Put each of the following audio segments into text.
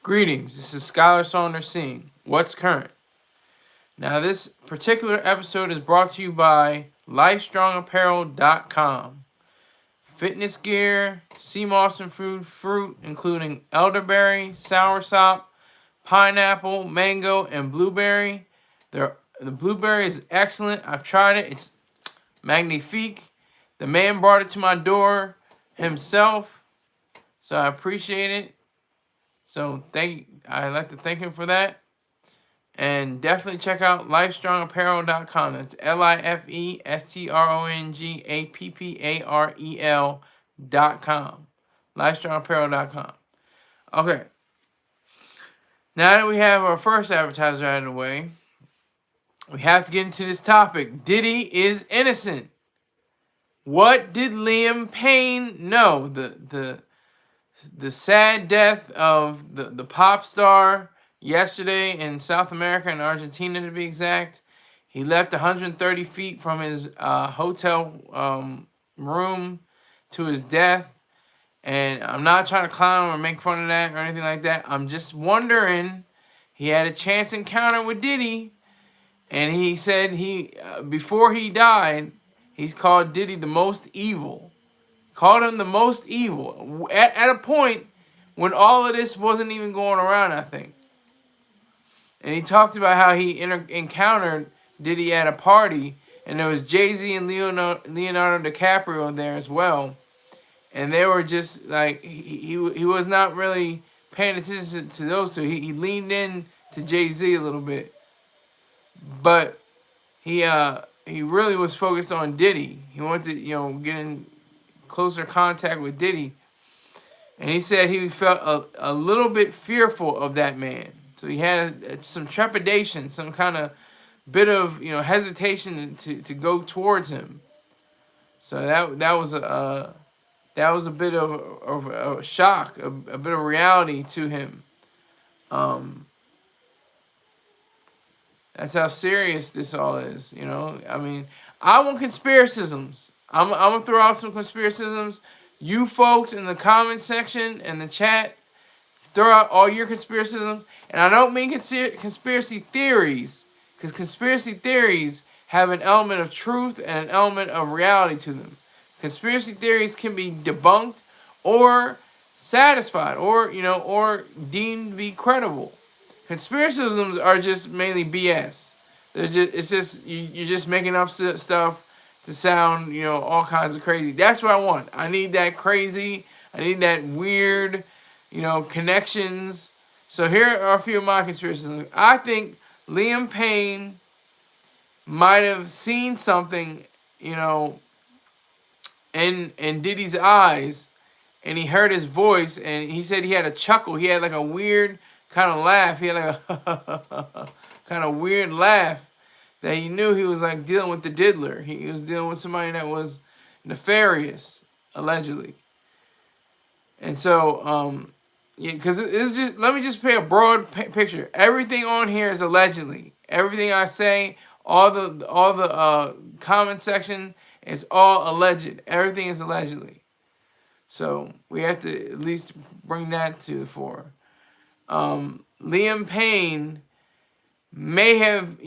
Greetings, this is Skyler Saunders seeing What's Current. Now, this particular episode is brought to you by LIFESTRONG.apparel.com. Fitness gear, sea moss and fruit, including elderberry, soursop, pineapple, mango, and blueberry. The blueberry is excellent. I've tried it. It's magnifique. The man brought it to my door himself, so I appreciate it. So I'd like to thank him for that. And definitely check out LifeStrongApparel.com. That's LIFESTRONGAPPAREL.com. LifeStrongApparel.com. Okay. Now that we have our first advertiser out of the way, we have to get into this topic. Diddy is innocent. What did Liam Payne know? The sad death of the pop star yesterday in South America, in Argentina to be exact. He left 130 feet from his hotel room to his death. And I'm not trying to clown him or make fun of that or anything like that. I'm just wondering, he had a chance encounter with Diddy. And he said before he died, he's called Diddy the most evil. Called him the most evil. At a point when all of this wasn't even going around, I think. And he talked about how he encountered Diddy at a party. And there was Jay-Z and Leonardo DiCaprio there as well. And they were just like, he was not really paying attention to those two. He leaned in to Jay-Z a little bit. But he really was focused on Diddy. He wanted to, get in closer contact with Diddy. And he said he felt a little bit fearful of that man. So he had some trepidation, some kind of bit of, hesitation to go towards him. So that was a bit of a shock, a bit of reality to him. That's how serious this all is, I mean, I want conspiracisms. I'm going to throw out some conspiracisms. You folks in the comment section and the chat, throw out all your conspiracisms. And I don't mean conspiracy theories, because conspiracy theories have an element of truth and an element of reality to them. Conspiracy theories can be debunked or satisfied or, or deemed to be credible. Conspiracisms are just mainly BS. You're just making up stuff to sound, all kinds of crazy. That's what I want. I need that crazy. I need that weird, connections. So here are a few of my conspiracies. I think Liam Payne might have seen something, in Diddy's eyes, and he heard his voice, and he said he had a chuckle. He had like a weird kind of laugh. He had like a kind of weird laugh that he knew he was like dealing with the diddler. He was dealing with somebody that was nefarious, allegedly. And so, because it's just, let me just paint a broad picture. Everything on here is allegedly. Everything I say, all the comment section is all alleged. Everything is allegedly. So we have to at least bring that to the fore. Liam Payne may have,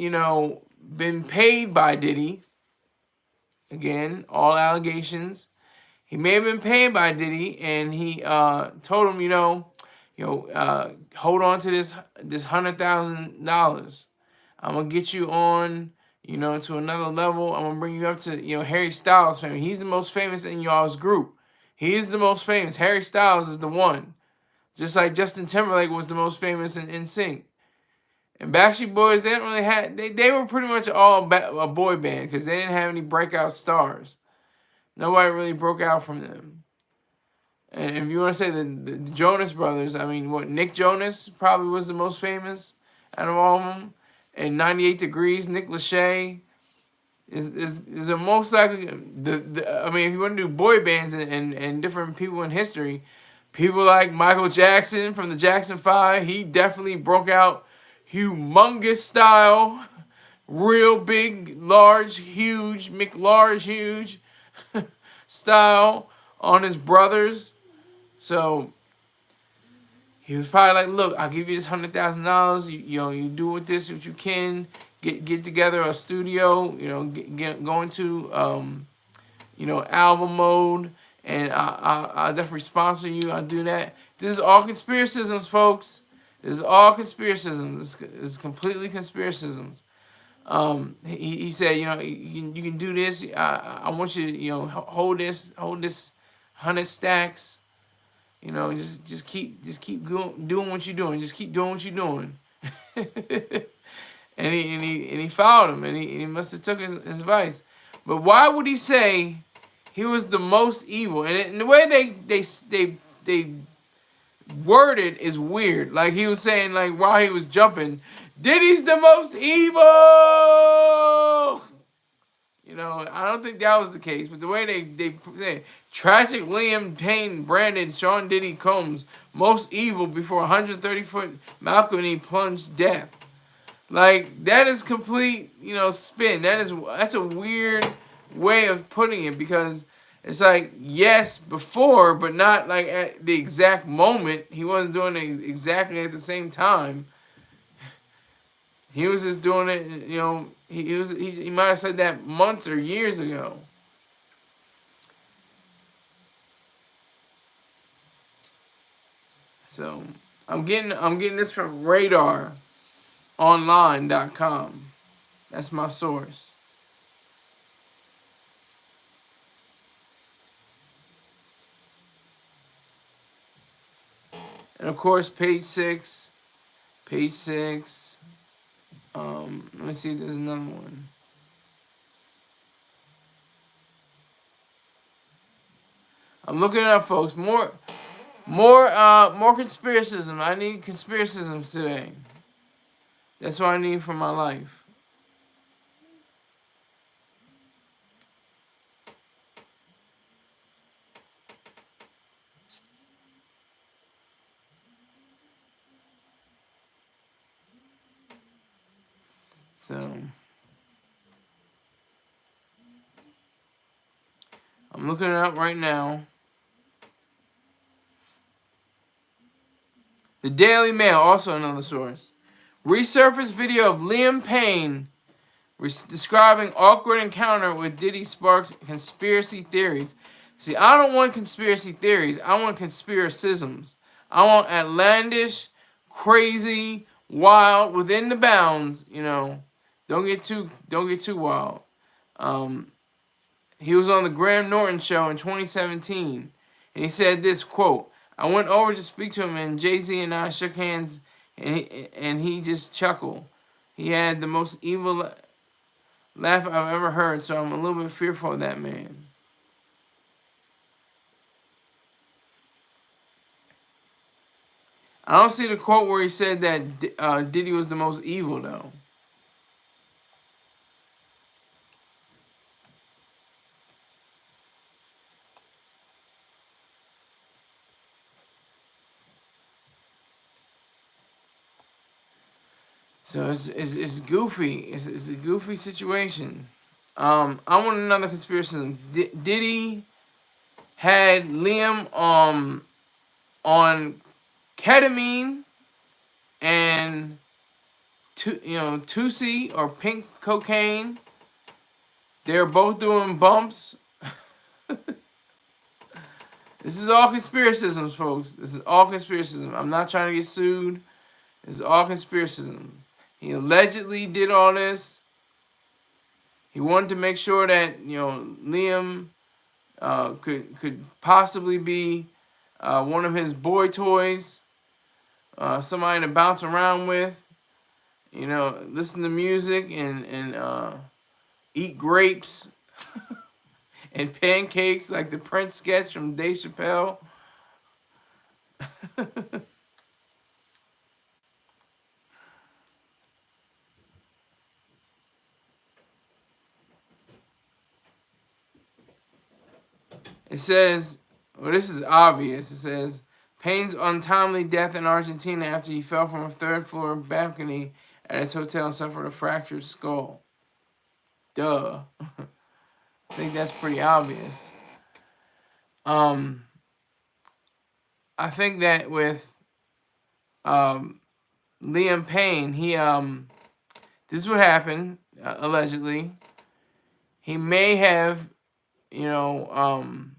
been paid by Diddy. Again, all allegations. He may have been paid by Diddy, and he told him, hold on to this $100,000. I'm gonna get you on, to another level. I'm gonna bring you up to, Harry Styles' family. He's the most famous in y'all's group. He is the most famous. Harry Styles is the one. Just like Justin Timberlake was the most famous in NSYNC. And Backstreet Boys, they didn't really have, they were pretty much all a boy band because they didn't have any breakout stars. Nobody really broke out from them. And if you want to say the Jonas Brothers, I mean, Nick Jonas probably was the most famous out of all of them. And 98 Degrees, Nick Lachey is the most likely, I mean, if you want to do boy bands and different people in history, people like Michael Jackson from the Jackson 5, he definitely broke out humongous style, real big, large, huge, McLarge huge style on his brothers. So he was probably like, look, I'll give you this $100,000. You do with this what you can. Get together a studio. Go into album mode, and I'll definitely sponsor you. I'll do that. This is all conspiracisms, folks. This is all conspiracisms. This is completely conspiracisms. He said, you can do this. I want you to, hold this 100 stacks. Just keep doing what you're doing. Just keep doing what you're doing. and he followed him, and he must have took his advice. But why would he say he was the most evil? And the way they worded is weird. Like he was saying, like while he was jumping, Diddy's the most evil. I don't think that was the case, but the way they say tragic Liam Payne branded Sean Diddy Combs most evil before 130-foot balcony plunged death. Like that is complete, spin. That's a weird way of putting it, because it's like, yes, before, but not like at the exact moment. He wasn't doing it exactly at the same time. He was just doing it, he might have said that months or years ago. So I'm getting this from radaronline.com. That's my source. And of course, page 6. Let me see if there's another one. I'm looking it up, folks. More conspiracism. I need conspiracisms today. That's what I need for my life. So I'm looking it up right now. The Daily Mail, also another source. Resurfaced video of Liam Payne describing awkward encounter with Diddy sparks conspiracy theories. See, I don't want conspiracy theories. I want conspiracisms. I want outlandish, crazy, wild, within the bounds. Don't get too wild. He was on the Graham Norton show in 2017, and he said this quote: "I went over to speak to him, and Jay-Z and I shook hands, and he just chuckled. He had the most evil laugh I've ever heard, so I'm a little bit fearful of that man." I don't see the quote where he said that Diddy was the most evil, though. So it's goofy. It's a goofy situation. I want another conspiracy. Diddy had Liam on ketamine and Tusi or pink cocaine. They're both doing bumps. This is all conspiracisms, folks. This is all conspiracism. I'm not trying to get sued. This is all conspiracism. He allegedly did all this. He wanted to make sure that Liam could possibly be one of his boy toys, somebody to bounce around with, listen to music and eat grapes and pancakes like the Prince sketch from Dave Chappelle. It says, well, this is obvious. It says, Payne's untimely death in Argentina after he fell from a third-floor balcony at his hotel and suffered a fractured skull. Duh. I think that's pretty obvious. I think that with Liam Payne, this is what happened, allegedly. He may have, known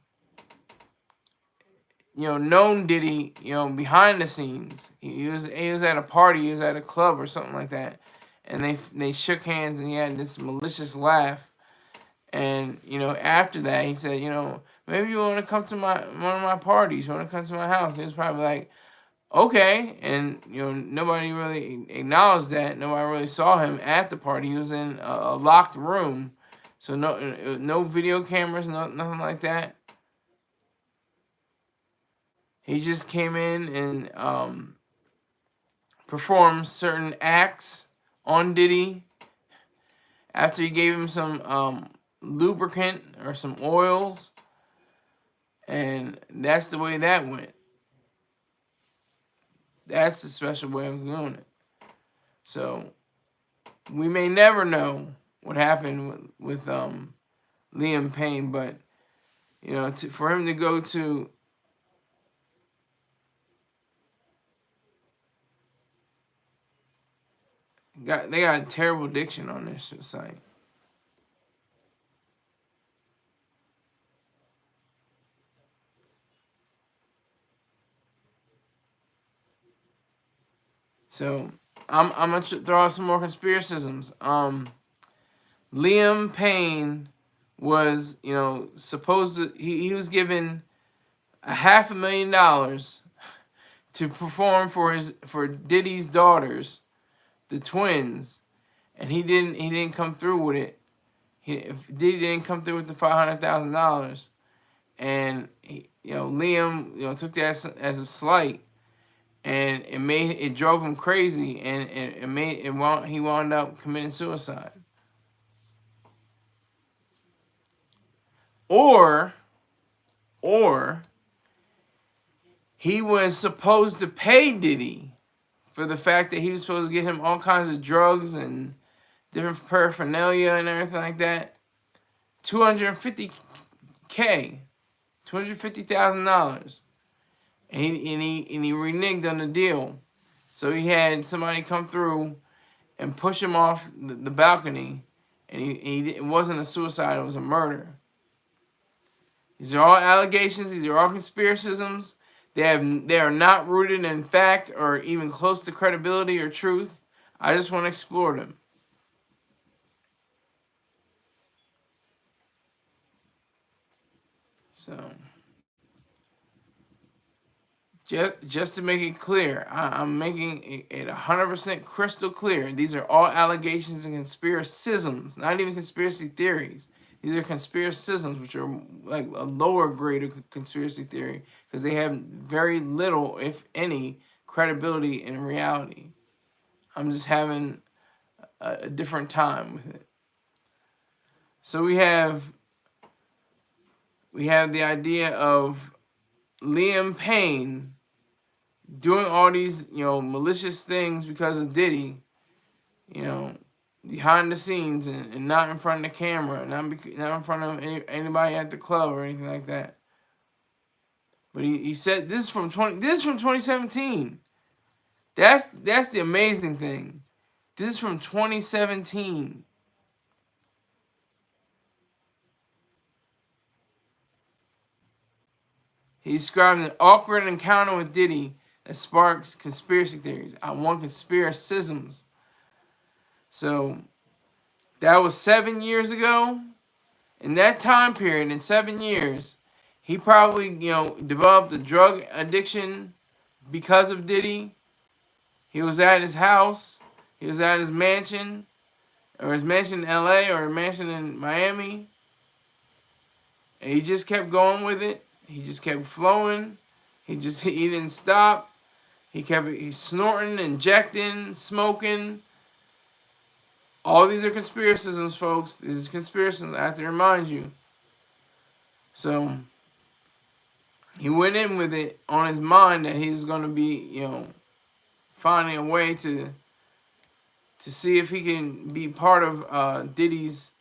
Diddy, behind the scenes. He was at a party, he was at a club or something like that, and they shook hands, and he had this malicious laugh. And after that, he said, maybe you want to come to one of my parties, you want to come to my house. He was probably like, okay, and nobody really acknowledged that. Nobody really saw him at the party. He was in a locked room, so no video cameras, nothing like that. He just came in and performed certain acts on Diddy after he gave him some lubricant or some oils, and that's the way that went. That's the special way of doing it. So we may never know what happened with Liam Payne, but for him to go to they got a terrible diction on this site. So I'm gonna throw out some more conspiracisms. Liam Payne was, supposed to he was given $500,000 to perform for Diddy's daughters, the twins, and he didn't come through with it. Diddy didn't come through with the $500,000, and Liam took that as a slight. And it drove him crazy, and he wound up committing suicide. Or he was supposed to pay Diddy for the fact that he was supposed to get him all kinds of drugs and different paraphernalia and everything like that. $250,000, $250,000. And he reneged on the deal. So he had somebody come through and push him off the balcony. And it wasn't a suicide, it was a murder. These are all allegations. These are all conspiracisms. They are not rooted in fact or even close to credibility or truth. I just want to explore them. So just to make it clear, I'm making it 100% crystal clear. These are all allegations and conspiracisms, not even conspiracy theories. These are conspiracisms, which are like a lower grade of conspiracy theory because they have very little, if any, credibility in reality. I'm just having a different time with it. So we have the idea of Liam Payne doing all these, malicious things because of Diddy, behind the scenes and not in front of the camera, not in front of anybody at the club or anything like that. But he said this is from 2017. That's the amazing thing. This is from 2017. He described an awkward encounter with Diddy that sparks conspiracy theories. I want conspiracisms. So that was 7 years ago. In that time period, in 7 years, he probably, developed a drug addiction because of Diddy. He was at his house. He was at his mansion, or his mansion in LA, or a mansion in Miami. And he just kept going with it. He just kept flowing. He didn't stop. He's snorting, injecting, smoking. All these are conspiracisms, folks. These are conspiracies. I have to remind you. So he went in with it on his mind that he was going to be, finding a way to see if he can be part of Diddy's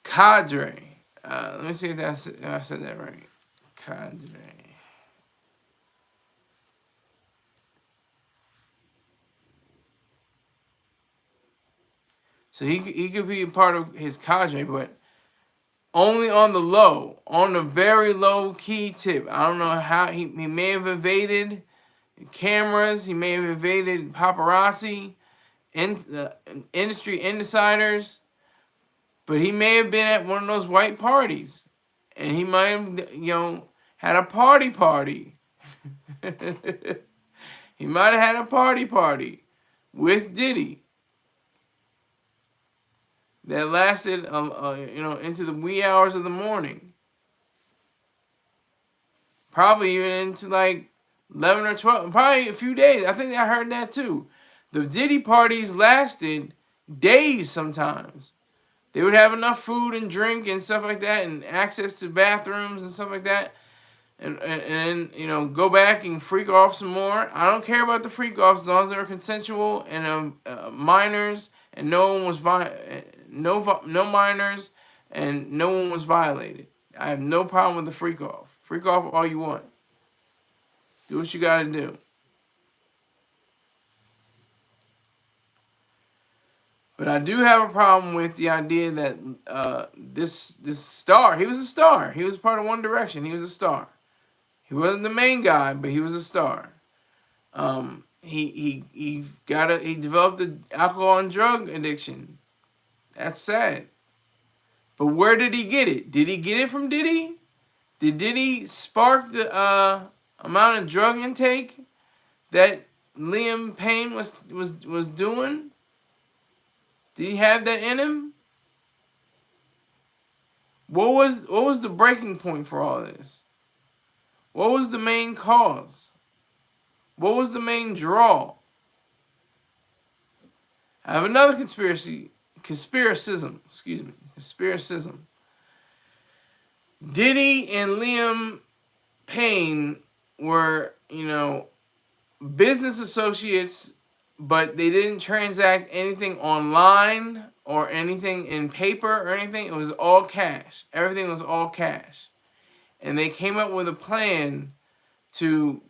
cadre. Let me see if I said that right. Cadre. So he could be a part of his cadre, but only on the low, on the very low key tip. I don't know how he may have evaded cameras. He may have evaded paparazzi, industry insiders, but he may have been at one of those white parties, and he might have, had a party. He might have had a party with Diddy that lasted, into the wee hours of the morning. Probably even into like 11 or 12, probably a few days. I think I heard that too. The Diddy parties lasted days sometimes. They would have enough food and drink and stuff like that, and access to bathrooms and stuff like that. And then, go back and freak off some more. I don't care about the freak offs as long as they were consensual and minors, and no one was no minors, and no one was violated. I have no problem with the freak off. Freak off all you want. Do what you got to do. But I do have a problem with the idea that this star, he was a star. He was part of One Direction. He was a star. He wasn't the main guy, but he was a star. He developed an alcohol and drug addiction. That's sad. But where did he get it? Did he get it from Diddy? Did Diddy spark the amount of drug intake that Liam Payne was doing? Did he have that in him? What was the breaking point for all this? What was the main cause? What was the main draw? I have another conspiracism. Conspiracism. Diddy and Liam Payne were, business associates, but they didn't transact anything online or anything in paper or anything. It was all cash. Everything was all cash. And they came up with a plan to,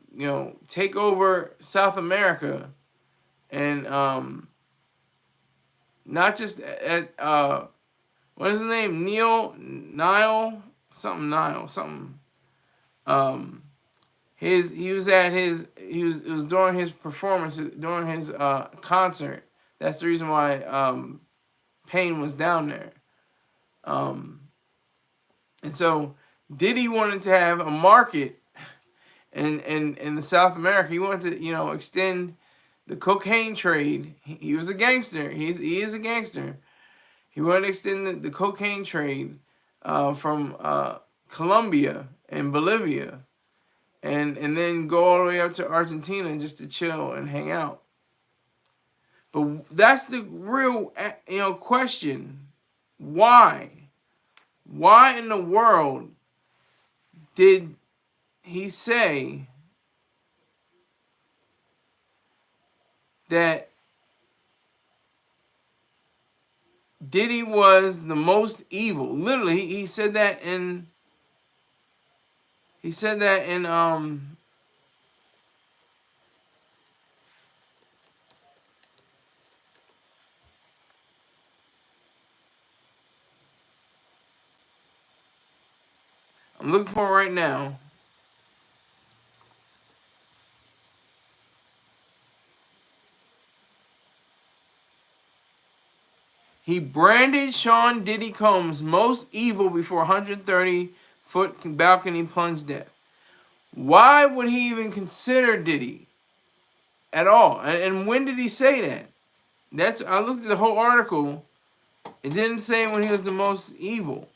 take over South America and not just at what is his name? Nile. It was during his performance, during his concert. That's the reason why Payne was down there. And so Diddy wanted to have a market in the South America. He wanted to, extend the cocaine trade. He was a gangster. He is a gangster. He wanted to extend the cocaine trade from Colombia and Bolivia, and then go all the way up to Argentina just to chill and hang out. But that's the real, question. Why? Why in the world did he say that Diddy was the most evil? Literally, he said that in I'm looking for it right now. He branded Sean Diddy Combs most evil before 130-foot balcony plunge death. Why would he even consider Diddy at all? And when did he say that? I looked at the whole article. It didn't say when he was the most evil.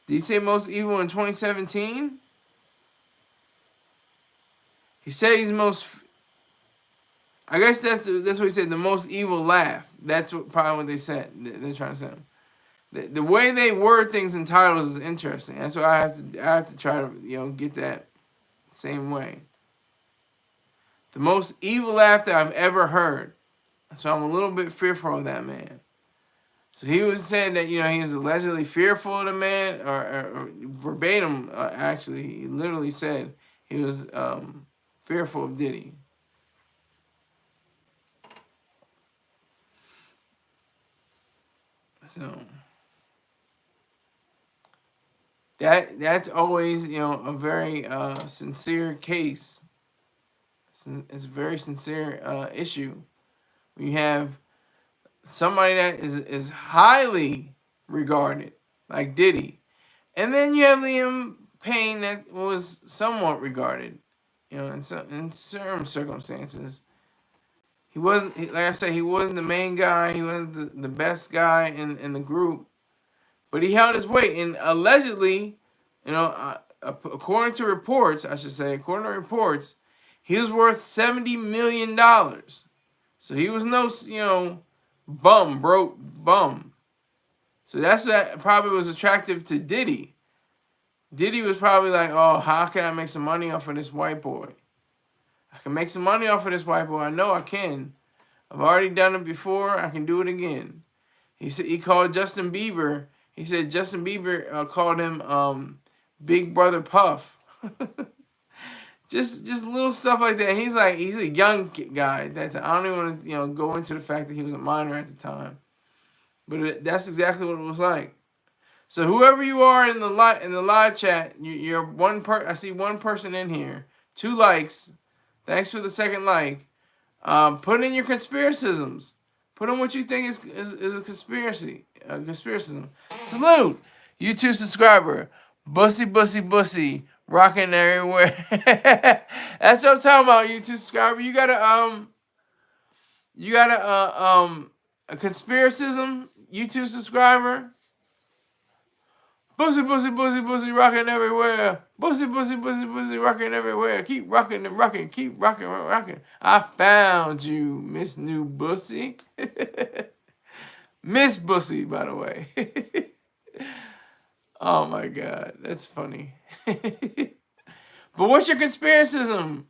Did he say most evil in 2017? He said he's most... I guess that's what he said, the most evil laugh. That's probably what they said. They're trying to say. The way they word things in titles is interesting. That's why I have to try to get that same way. The most evil laugh that I've ever heard. So I'm a little bit fearful of that man. So he was saying that he was allegedly fearful of the man, or verbatim actually, he literally said he was fearful of Diddy. So that's always, a very sincere case. It's a very sincere issue. You have somebody that is highly regarded, like Diddy, and then you have Liam Payne that was somewhat regarded, in certain circumstances. He wasn't, like I said, he wasn't the main guy. He wasn't the best guy in the group, but he held his weight. And allegedly, according to reports, according to reports, he was worth $70 million. So he was no, broke bum. So that's what probably was attractive to Diddy. Diddy was probably like, oh, how can I make some money off of this white boy? I can make some money off of this white boy. I know I can. I've already done it before. I can do it again. He called Justin Bieber. He said Justin Bieber called him Big Brother Puff. just little stuff like that. He's a young guy at that time. I don't even want to go into the fact that he was a minor at the time, but that's exactly what it was like. So whoever you are in the live chat, you're one I see one person in here, 2 likes. Thanks for the second like. Put in your conspiracisms. Put in what you think is a conspiracy. Conspiracism. Salute, YouTube subscriber. Bussy. Rocking everywhere. That's what I'm talking about, YouTube subscriber. You got a conspiracism YouTube subscriber. Bussy, rocking everywhere. Bussy, rocking everywhere. Keep rocking and rocking. Keep rocking and rocking. I found you, Miss New Bussy. Miss Bussy, by the way. Oh my God, that's funny. But what's your conspiracism?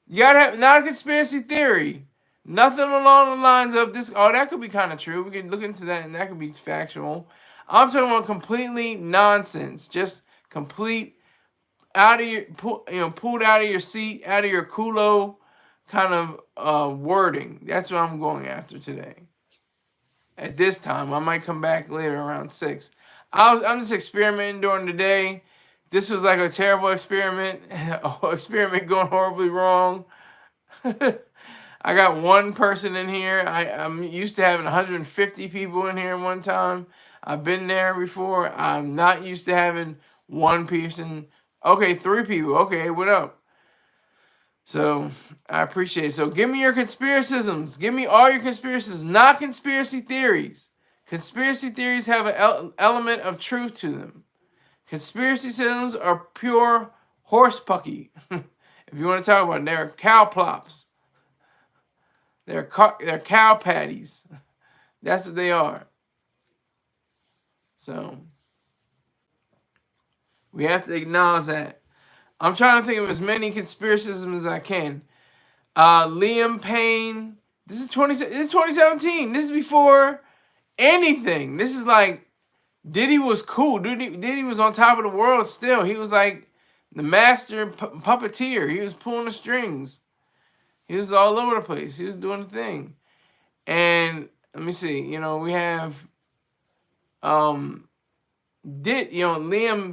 You gotta have not a conspiracy theory. Nothing along the lines of this. Oh, that could be kind of true. We can look into that, and that could be factual. I'm talking about completely nonsense. Just complete out of your, pulled out of your seat, out of your culo kind of wording. That's what I'm going after today. At this time, I might come back later around 6. I'm just experimenting during the day. This was like a terrible experiment. Experiment going horribly wrong. I got one person in here. I'm used to having 150 people in here at one time. I've been there before. I'm not used to having one person. Okay, 3 people. Okay, what up? So, I appreciate it. So, give me your conspiracisms. Give me all your conspiracies, not conspiracy theories. Conspiracy theories have an element of truth to them. Conspiracisms are pure horsepucky. If you want to talk about it, they're cow plops. They're cow patties. That's what they are. So, we have to acknowledge that. I'm trying to think of as many conspiracisms as I can. Liam Payne. This is 2017. This is before anything. This is like Diddy was cool. Diddy was on top of the world still. He was like the master puppeteer. He was pulling the strings. He was all over the place. He was doing the thing. And let me see. We have Liam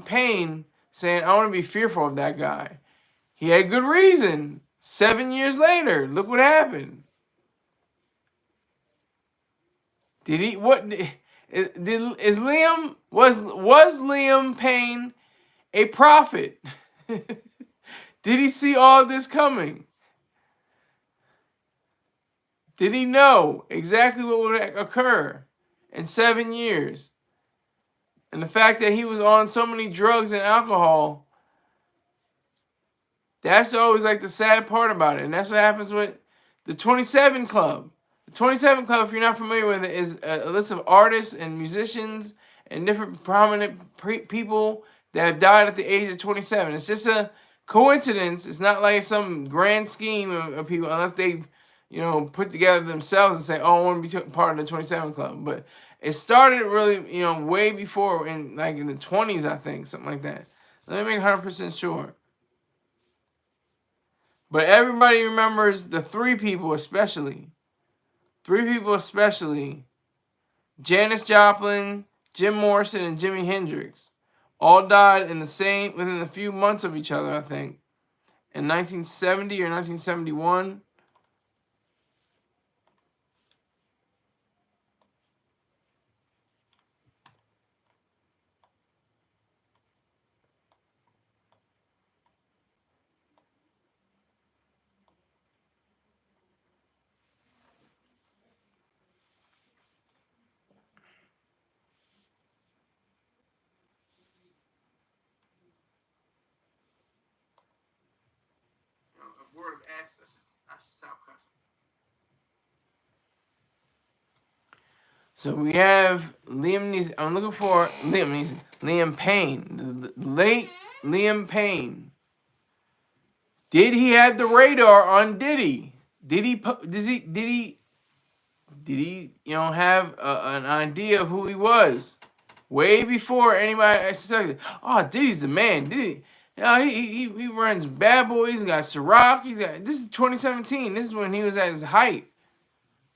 Payne saying, I want to be fearful of that guy. He had good reason. 7 years later, look what happened. Was Liam Payne a prophet? Did he see all this coming? Did he know exactly what would occur in 7 years? And the fact that he was on so many drugs and alcohol, that's always like the sad part about it. And that's what happens with the 27 Club. The 27 Club, if you're not familiar with it, is a list of artists and musicians and different prominent people that have died at the age of 27. It's just a coincidence. It's not like some grand scheme of people, unless they've put together themselves and say, oh, I want to be part of the 27 Club. But it started really, way before, in the 20s, I think, something like that. Let me make 100% sure. But everybody remembers the 3 people especially. 3 people especially Janis Joplin, Jim Morrison, and Jimi Hendrix all died within a few months of each other, I think, in 1970 or 1971. A word of S, I should stop cussing. So we have Liam Neeson. I'm looking for Liam Payne, the late Liam Payne. Did he have the radar on Diddy? Did he have an idea of who he was way before anybody suspected? Oh, Diddy's the man. Diddy, he runs Bad Boys. He's got Ciroc. This is 2017. This is when he was at his height.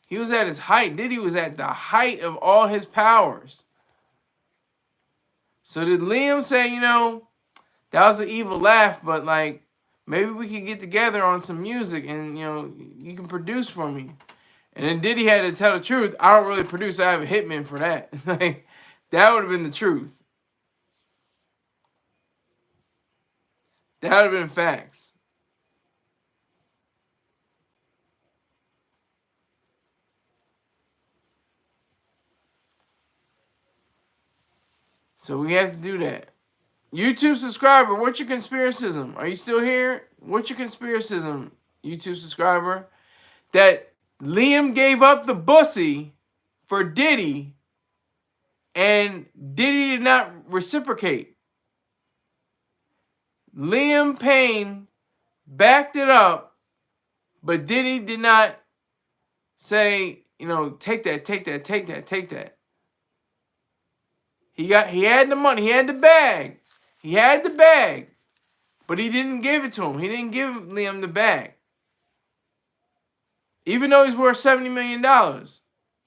He was at his height. Diddy was at the height of all his powers. So did Liam say, that was an evil laugh, but like maybe we could get together on some music and you can produce for me? And then Diddy had to tell the truth. I don't really produce. I have a hitman for that. Like, that would have been the truth. That would have been facts. So we have to do that. YouTube subscriber, what's your conspiracism? Are you still here? What's your conspiracism, YouTube subscriber? That Liam gave up the bussy for Diddy and Diddy did not reciprocate. Liam Payne backed it up, but Diddy did not say, take that, take that, take that, take that. He had the money, he had the bag. He had the bag, but he didn't give it to him. He didn't give Liam the bag. Even though he's worth $70 million.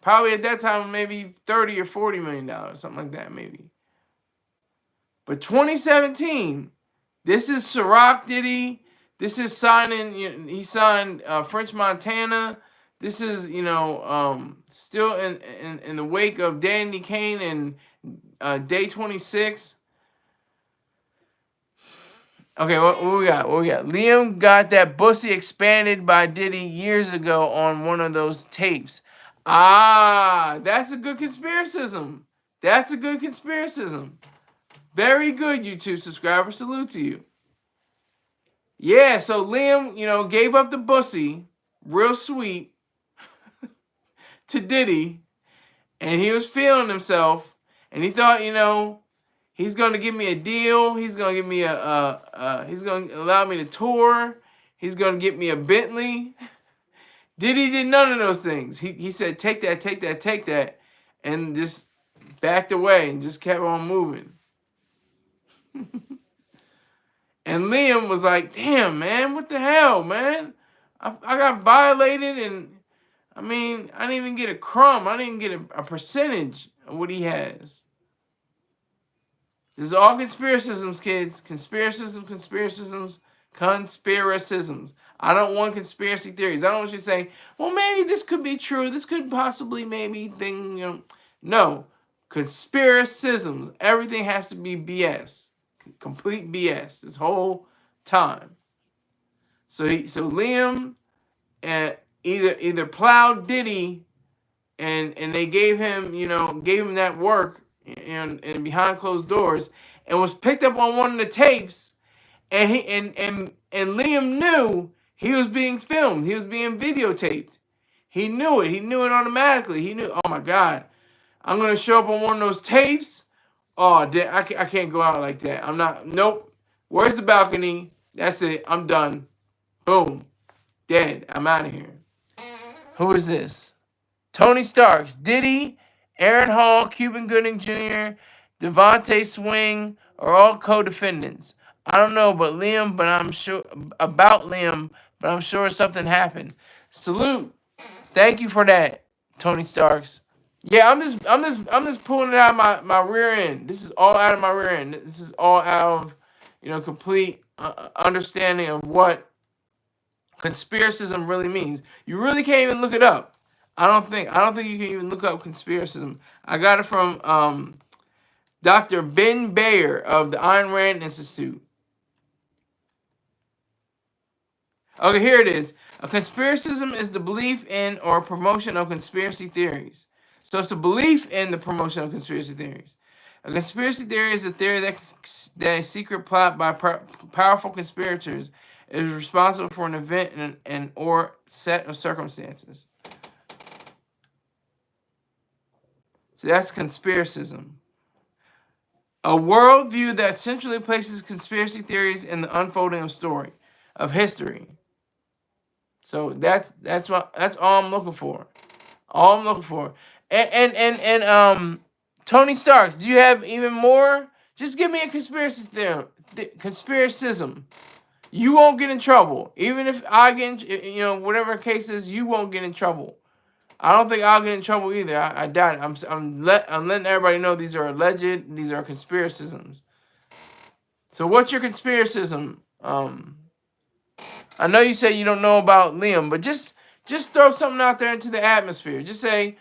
Probably at that time, maybe $30 or $40 million, something like that, maybe. But 2017, this is Ciroc Diddy. This is signing, he signed French Montana. This is, still in the wake of Danny Kane and Day 26. Okay, what we got? What we got? Liam got that bussy expanded by Diddy years ago on one of those tapes. Ah, that's a good conspiracism. That's a good conspiracism. Very good, YouTube subscriber. Salute to you. Yeah, so Liam, gave up the bussy, real sweet, to Diddy, and he was feeling himself, and he thought, he's going to give me a deal. He's going to give me he's going to allow me to tour. He's going to get me a Bentley. Diddy did none of those things. He said, take that, take that, take that, and just backed away and just kept on moving. And Liam was like, damn, man, what the hell, man? I got violated, and I didn't even get a crumb. I didn't get a percentage of what he has. This is all conspiracisms, kids. Conspiracisms. I don't want conspiracy theories. I don't want you to say, well, maybe this could be true. This could possibly maybe thing, No. Conspiracisms. Everything has to be BS. Complete BS this whole time. So Liam either plowed Diddy and they gave him that work and behind closed doors and was picked up on one of the tapes, and Liam knew he was being filmed. He was being videotaped. He knew it. He knew it automatically. He knew, oh my God, I'm going to show up on one of those tapes. Oh, I can't go out like that. I'm not. Nope. Where's the balcony? That's it. I'm done. Boom. Dead. I'm out of here. Who is this? Tony Starks. Diddy, Aaron Hall, Cuban Gooding Jr., Devontae Swing are all co-defendants. I don't know but I'm sure something happened. Salute. Thank you for that, Tony Starks. Yeah, I'm just pulling it out of my rear end. This is all out of my rear end. This is all out of, complete understanding of what conspiracism really means. You really can't even look it up. I don't think you can even look up conspiracism. I got it from Dr. Ben Bayer of the Ayn Rand Institute. Okay, here it is. A conspiracism is the belief in or promotion of conspiracy theories. So it's a belief in the promotion of conspiracy theories. A conspiracy theory is a theory that a secret plot by powerful conspirators is responsible for an event and or set of circumstances. So that's conspiracism. A worldview that centrally places conspiracy theories in the unfolding of history. So that's all I'm looking for. All I'm looking for. And Tony Starks, do you have even more? Just give me a conspiracy theory. Conspiracism. You won't get in trouble. Even if I get in, whatever case is, you won't get in trouble. I don't think I'll get in trouble either. I doubt it. I'm letting everybody know these are alleged. These are conspiracisms. So what's your conspiracism? I know you say you don't know about Liam, but just throw something out there into the atmosphere. Just say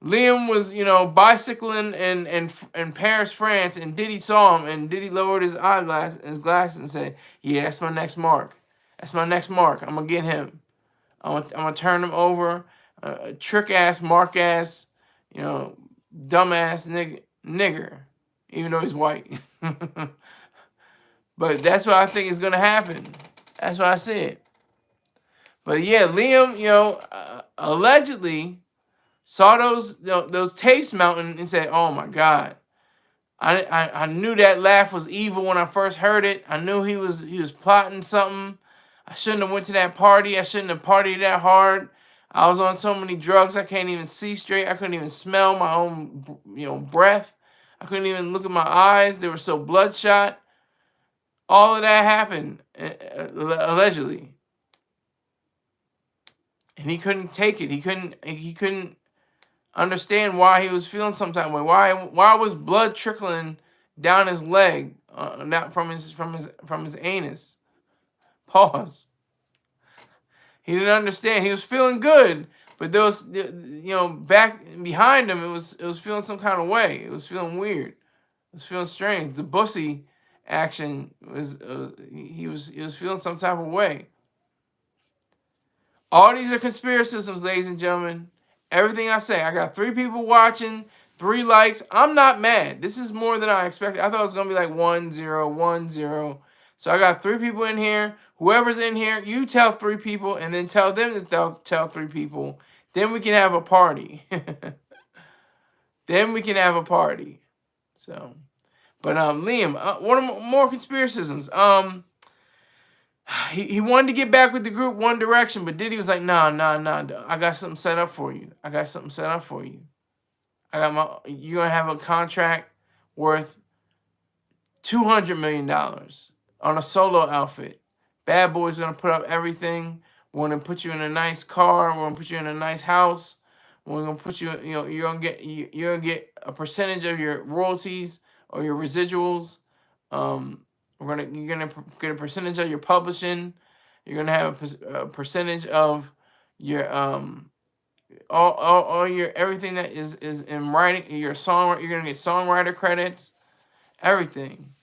Liam was, bicycling in Paris, France, and Diddy saw him, and Diddy lowered his glasses and said, "Yeah, that's my next mark. That's my next mark. I'm gonna get him. I'm gonna turn him over. Trick ass, mark ass, dumbass nigger, even though he's white." But that's what I think is gonna happen. That's what I said. But yeah, Liam, allegedly saw those tapes mounting and said, "Oh my God, I knew that laugh was evil when I first heard it. I knew he was plotting something. I shouldn't have went to that party. I shouldn't have partied that hard. I was on so many drugs I can't even see straight. I couldn't even smell my own, breath. I couldn't even look at my eyes. They were so bloodshot. All of that happened, allegedly. And he couldn't take it. He couldn't understand why he was feeling some type of way. Why was blood trickling down his leg, not from his anus? Pause. He didn't understand. He was feeling good, but there was, back behind him, it was feeling some kind of way. It was feeling weird. It was feeling strange. The bussy action was, he was feeling some type of way. All these are conspiracisms, ladies and gentlemen. Everything I say, I got 3 people watching, 3 likes. I'm not mad. This is more than I expected. I thought it was gonna be like 1 0 1 0. So I got 3 people in here. Whoever's in here, you tell 3 people, and then tell them to tell 3 people. Then we can have a party. Then we can have a party. So, but Liam, one more conspiracisms. He wanted to get back with the group One Direction, but Diddy was like, nah, I got something set up for you. You're gonna have a contract worth $200 million on a solo outfit. Bad Boy's gonna put up everything. We're gonna put you in a nice car. We're gonna put you in a nice house. We're gonna put you, you're gonna get a percentage of your royalties or your residuals. You're gonna get a percentage of your publishing. You're gonna have a percentage of your all your everything that is in writing. Your song, you're gonna get songwriter credits. Everything.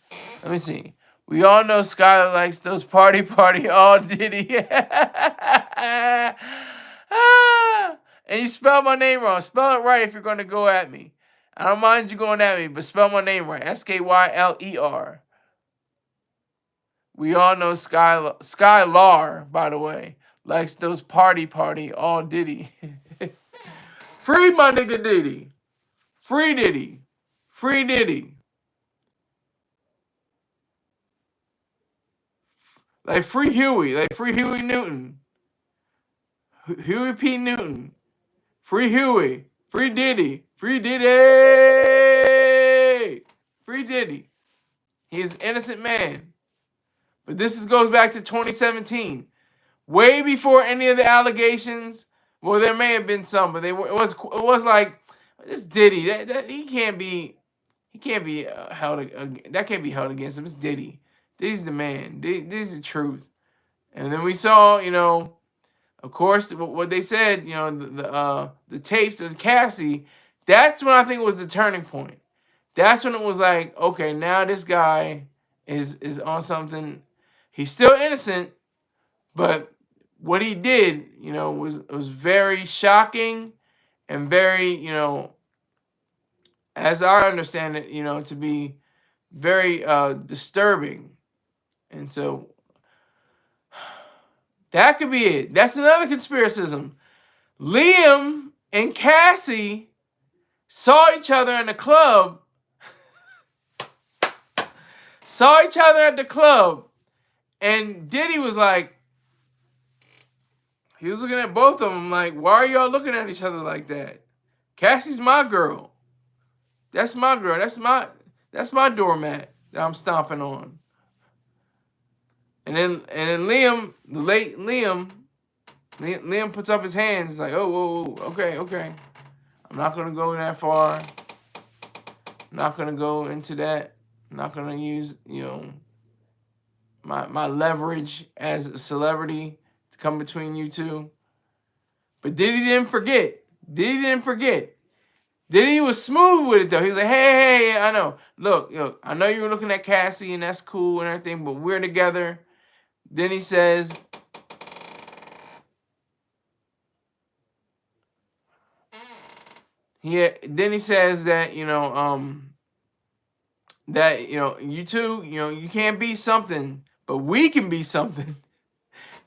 Let me see. We all know Skyler likes those party all Diddy. And you spelled my name wrong. Spell it right if you're gonna go at me. I don't mind you going at me, but spell my name right. Skyler. We all know Skylar, by the way, likes those party all Diddy. Free my nigga Diddy. Free Diddy. Free Diddy. Like free Huey. Like free Huey Newton. Huey P. Newton. Free Huey. Free Diddy. Free Diddy. Free Diddy. He is an innocent man. But this goes back to 2017. Way before any of the allegations. Well, there may have been some, but it was like This Diddy, that he can't be held. That can't be held against him. It's Diddy. Diddy's the man. Diddy's the truth. And then we saw, of course, what they said. The tapes of Cassie. That's when I think it was the turning point. That's when it was like, okay, now this guy is on something. He's still innocent, but what he did, was very shocking and very, as I understand it, to be very disturbing. And so that could be it. That's another conspiracism. Liam and Cassie saw each other in the club. Saw each other at the club. And Diddy was like, he was looking at both of them like, why are y'all looking at each other like that? Cassie's my girl. That's my girl. That's my doormat that I'm stomping on. And then Liam, the late Liam puts up his hands. He's like, oh, whoa, okay. I'm not gonna go that far. I'm not gonna go into that. I'm not gonna use, my leverage as a celebrity to come between you two. But Diddy didn't forget. Diddy was smooth with it though. He was like, hey, I know. Look, I know you were looking at Cassie and that's cool and everything, but we're together. Then he says, that, you two, you can't be something, but we can be something.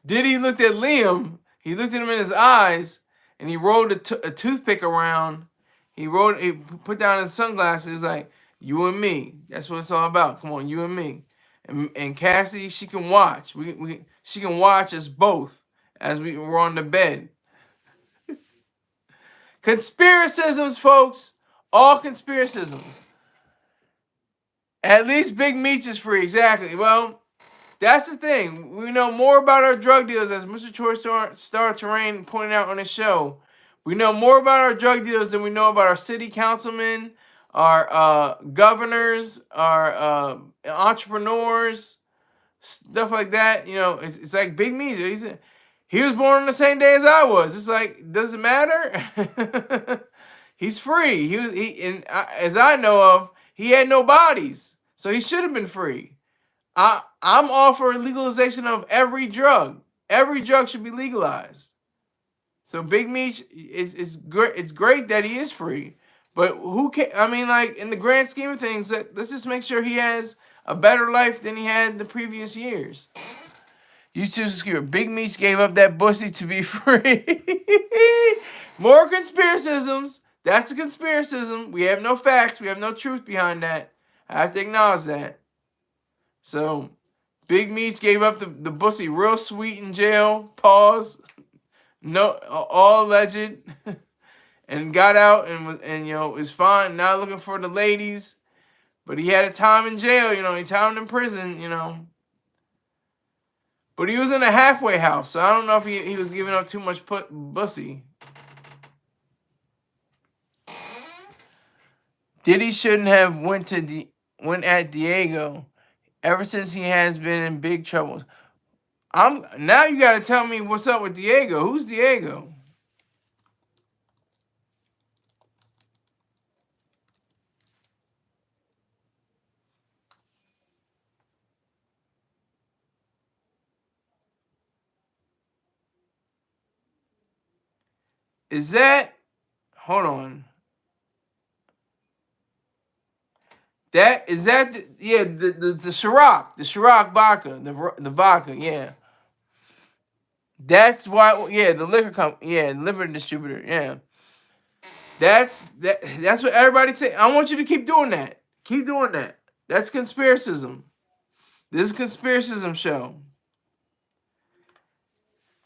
Diddy looked at Liam. He looked at him in his eyes, and he rolled a toothpick around. He put down his sunglasses. He was like, you and me. That's what it's all about. Come on, you and me. And Cassie, she can watch. She can watch us both as we're on the bed. Conspiracisms, folks. All conspiracisms. At least Big Meech is free. Exactly. Well, that's the thing. We know more about our drug dealers, as Mr. Choice Star Terrain pointed out on his show. We know more about our drug dealers than we know about our city councilmen, our governors, our entrepreneurs, stuff like that. It's like Big Meech. He was born on the same day as I was. It's like, does it matter? He's free. As I know of, he had no bodies, so he should have been free. I'm all for legalization of every drug. Every drug should be legalized. So Big Meech, it's great. It's great that he is free, but who can? I mean, like in the grand scheme of things, let's just make sure he has a better life than he had the previous years. YouTube subscriber Big Meech gave up that pussy to be free. More conspiracisms. That's a conspiracism. We have no facts. We have no truth behind that. I have to acknowledge that. So, Big Meech gave up the pussy real sweet in jail. Pause. No, all alleged. And got out and is fine. Not looking for the ladies. But he had a time in jail, he time in prison, But he was in a halfway house, so I don't know if he was giving up too much pussy. Diddy shouldn't have went at Diego. Ever since he has been in big trouble. Now you got to tell me what's up with Diego. Who's Diego? Is that? Hold on. The Ciroc vodka, the vodka, yeah. That's why, yeah, the liquor company, yeah, liquor distributor, yeah. That's what everybody say. I want you to keep doing that. Keep doing that. That's conspiracism. This is a conspiracism show.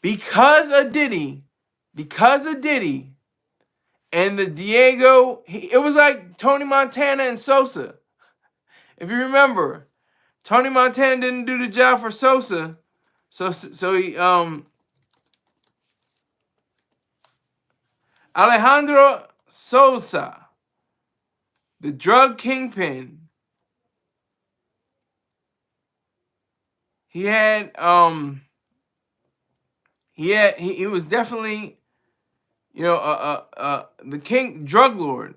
Because of Diddy, and the Diego, it was like Tony Montana and Sosa. If you remember, Tony Montana didn't do the job for Sosa, so he Alejandro Sosa, the drug kingpin, he was definitely, you know, the king drug lord,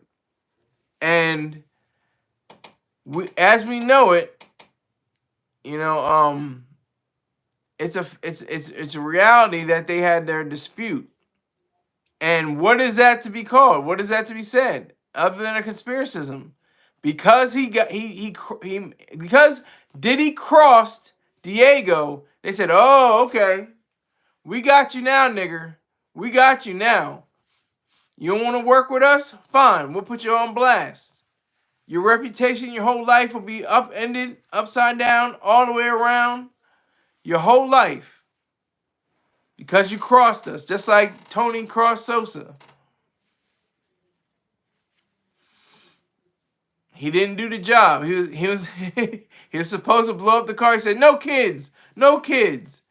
and as we know it, you know, it's a reality that they had their dispute. And what is that to be called? What is that to be said other than a conspiracism? Because because Diddy crossed Diego, they said, "Oh, okay, we got you now, nigger. We got you now. You don't want to work with us? Fine, we'll put you on blast. Your reputation, your whole life will be upended, upside down, all the way around. Your whole life. Because you crossed us, just like Tony crossed Sosa. He didn't do the job. He was he was supposed to blow up the car. He said, "No kids, no kids.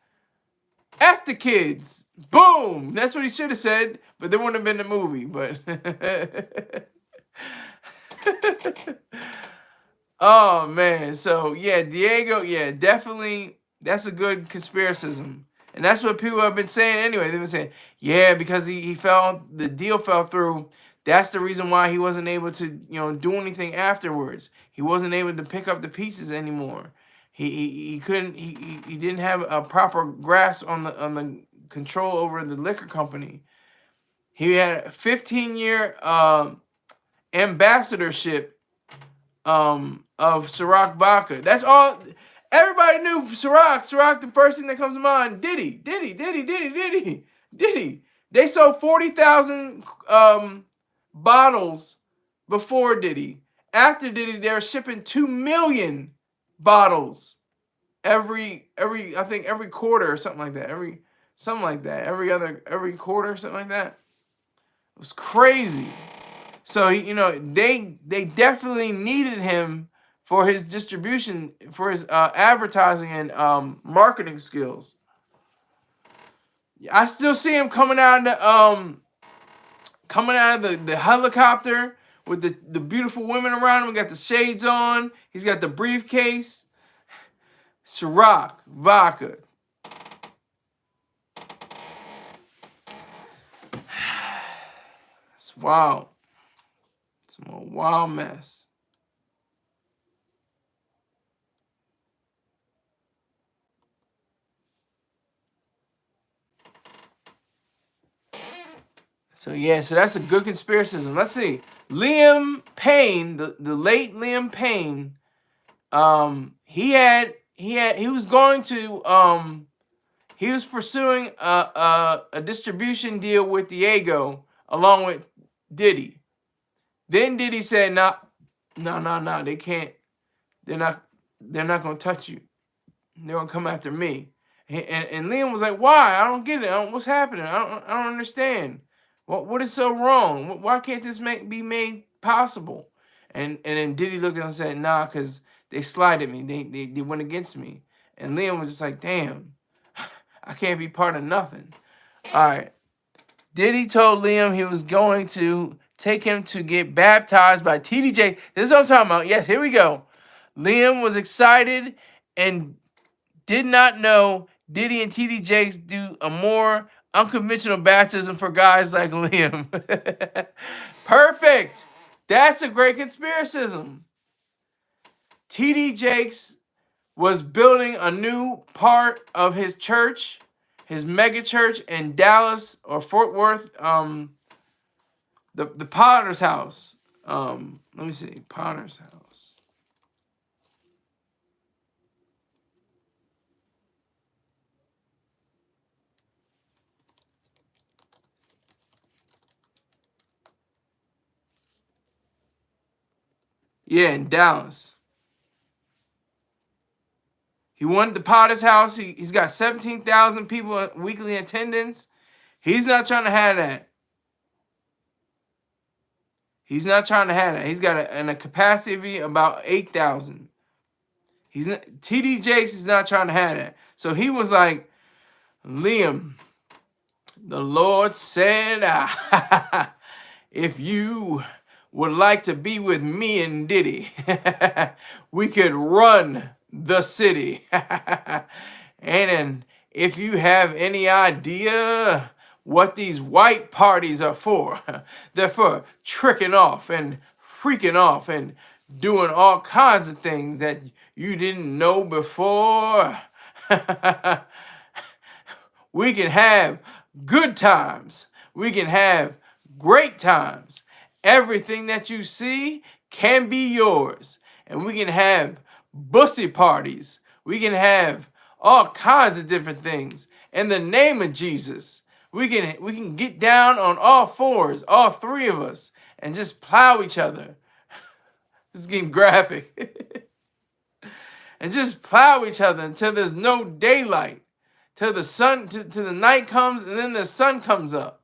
F the kids." Boom. That's what he should have said, but there wouldn't have been the movie. But oh man, so yeah, Diego, yeah, definitely, that's a good conspiracism. And that's what people have been saying anyway. They've been saying, yeah, because the deal fell through. That's the reason why he wasn't able to, you know, do anything afterwards. He wasn't able to pick up the pieces anymore. He couldn't. He didn't have a proper grasp on the control over the liquor company. He had a 15-year ambassadorship of Ciroc vodka. That's all. Everybody knew Ciroc. Ciroc, the first thing that comes to mind, Diddy. They sold 40,000 bottles before Diddy. After Diddy, they're shipping 2 million bottles every I think every quarter or something like that. Every quarter or something like that. It was crazy. So, you know, they definitely needed him for his distribution, for his advertising and marketing skills. I still see him coming out of the helicopter with the beautiful women around him. He got the shades on. He's got the briefcase. Ciroc vodka. It's wild. It's a wild mess. So yeah, so that's a good conspiracism. Let's see. Liam Payne, the late Liam Payne, he was pursuing a distribution deal with Diego along with Diddy. Then Diddy said, no, they can't. They're not gonna touch you. They're gonna come after me. And Liam was like, why? I don't get it. What's happening? I don't understand. What is so wrong? Why can't this be made possible? And then Diddy looked at him and said, nah, because they slighted me. They went against me. And Liam was just like, damn, I can't be part of nothing. All right. Diddy told Liam he was going to take him to get baptized by TD This is what I'm talking about. Yes, here we go. Liam was excited and did not know Diddy and TD Jakes do a more unconventional baptism for guys like Liam. Perfect. That's a great conspiracism. TD Jakes was building a new part of his church, his mega church in Dallas or Fort Worth, the Potter's house. Let me see, Potter's house. Yeah, in Dallas. He wanted the Potter's house. He's got 17,000 people weekly attendance. He's not trying to have that. He's not trying to have that. He's got a capacity of about 8,000. TD Jakes is not trying to have that. So he was like, Liam, the Lord said, if you would like to be with me and Diddy, we could run the city. And if you have any idea what these white parties are for, they're for tricking off and freaking off and doing all kinds of things that you didn't know before. We can have good times. We can have great times. Everything that you see can be yours. And we can have bussy parties. We can have all kinds of different things. In the name of Jesus, we can get down on all fours, all three of us, and just plow each other. It's getting graphic. And just plow each other until there's no daylight. Till the sun, till the night comes, and then the sun comes up.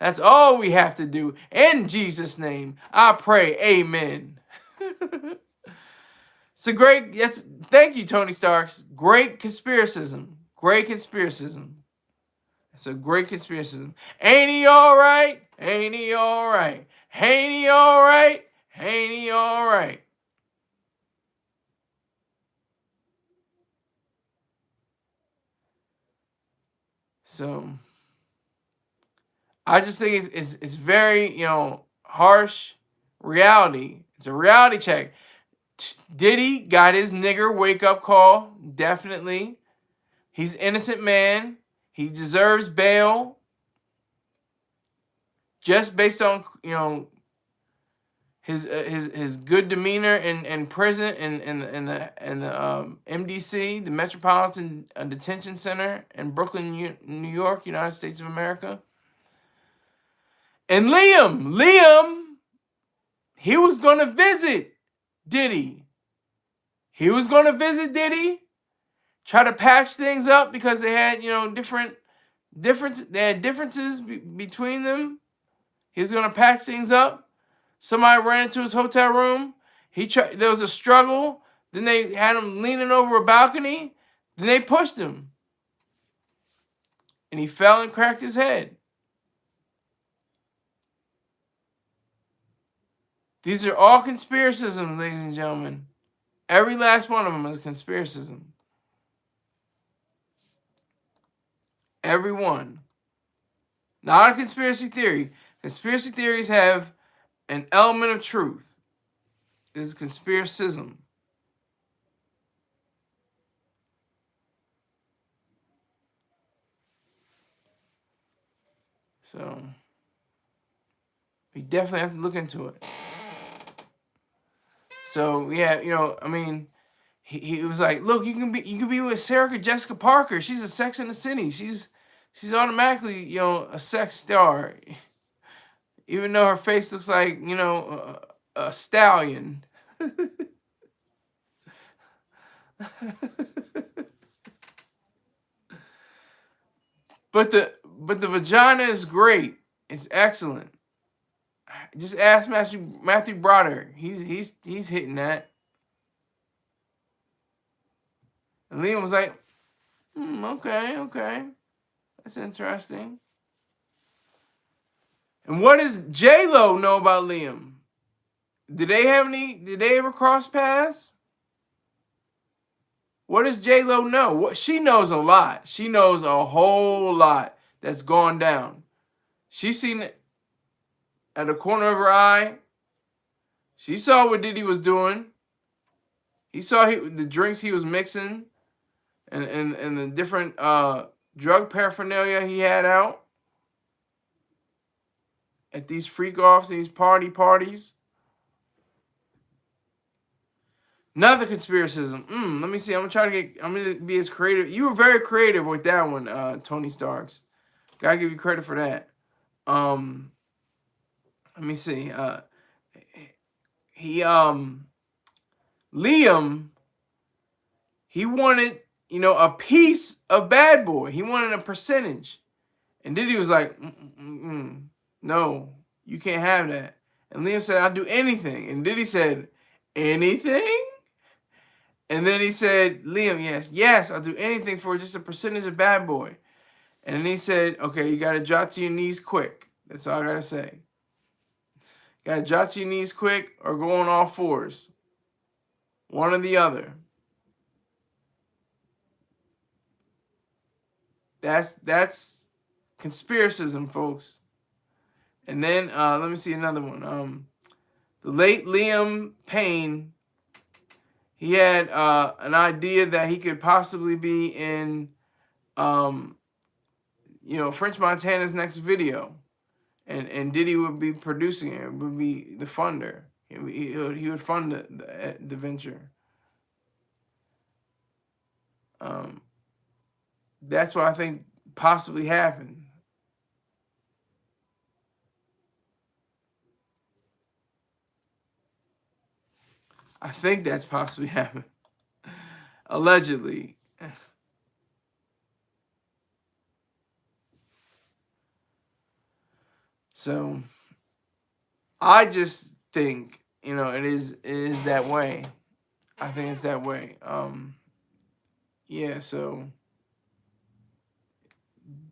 That's all we have to do. In Jesus' name, I pray, amen. It's a great, thank you, Tony Starks. Great conspiracism. Great conspiracism. It's a great conspiracism. Ain't he all right? Ain't he all right? Ain't he all right? Ain't he all right? So, I just think it's very, harsh reality. It's a reality check. Diddy got his nigger wake-up call, definitely. He's an innocent man. He deserves bail. Just based on, his good demeanor in prison in the MDC, the Metropolitan Detention Center in Brooklyn, New York, United States of America. And Liam, he was gonna visit Diddy. He was gonna visit Diddy, try to patch things up because they had differences between them. He was gonna patch things up. Somebody ran into his hotel room. There was a struggle. Then they had him leaning over a balcony. Then they pushed him. And he fell and cracked his head. These are all conspiracisms, ladies and gentlemen. Every last one of them is a conspiracism. Every one. Not a conspiracy theory. Conspiracy theories have an element of truth. Is conspiracism. So we definitely have to look into it. So yeah, he was like, look, you can be with Sarah Jessica Parker. She's a Sex in the City. She's automatically, a sex star. Even though her face looks like, a stallion. But the vagina is great. It's excellent. Just ask Matthew Broderick. He's hitting that. And Liam was like, okay. That's interesting. And what does J-Lo know about Liam? Did they ever cross paths? What does J-Lo know? She knows a lot. She knows a whole lot that's gone down. She's seen it at the corner of her eye. She saw what Diddy was doing. He saw the drinks he was mixing and the different drug paraphernalia he had out at these freak-offs, these parties. Another conspiracism. Let me see. I'm gonna be as creative. You were very creative with that one, Tony Starks. Gotta give you credit for that. Let me see. Liam, he wanted, a piece of Bad Boy. He wanted a percentage. And Diddy was like, no, you can't have that. And Liam said, I'll do anything. And Diddy said, anything? And then he said, Liam, yes, I'll do anything for just a percentage of Bad Boy. And then he said, okay, you got to drop to your knees quick. That's all I got to say. Gotta drop to your knees quick or go on all fours. One or the other. That's conspiracism, folks. And then let me see another one. The late Liam Payne, he had an idea that he could possibly be in French Montana's next video. And Diddy would be producing it, would be the funder. He would fund the venture. That's what I think possibly happened. I think that's possibly happened. Allegedly. So I just think, it is that way. I think it's that way. Yeah, so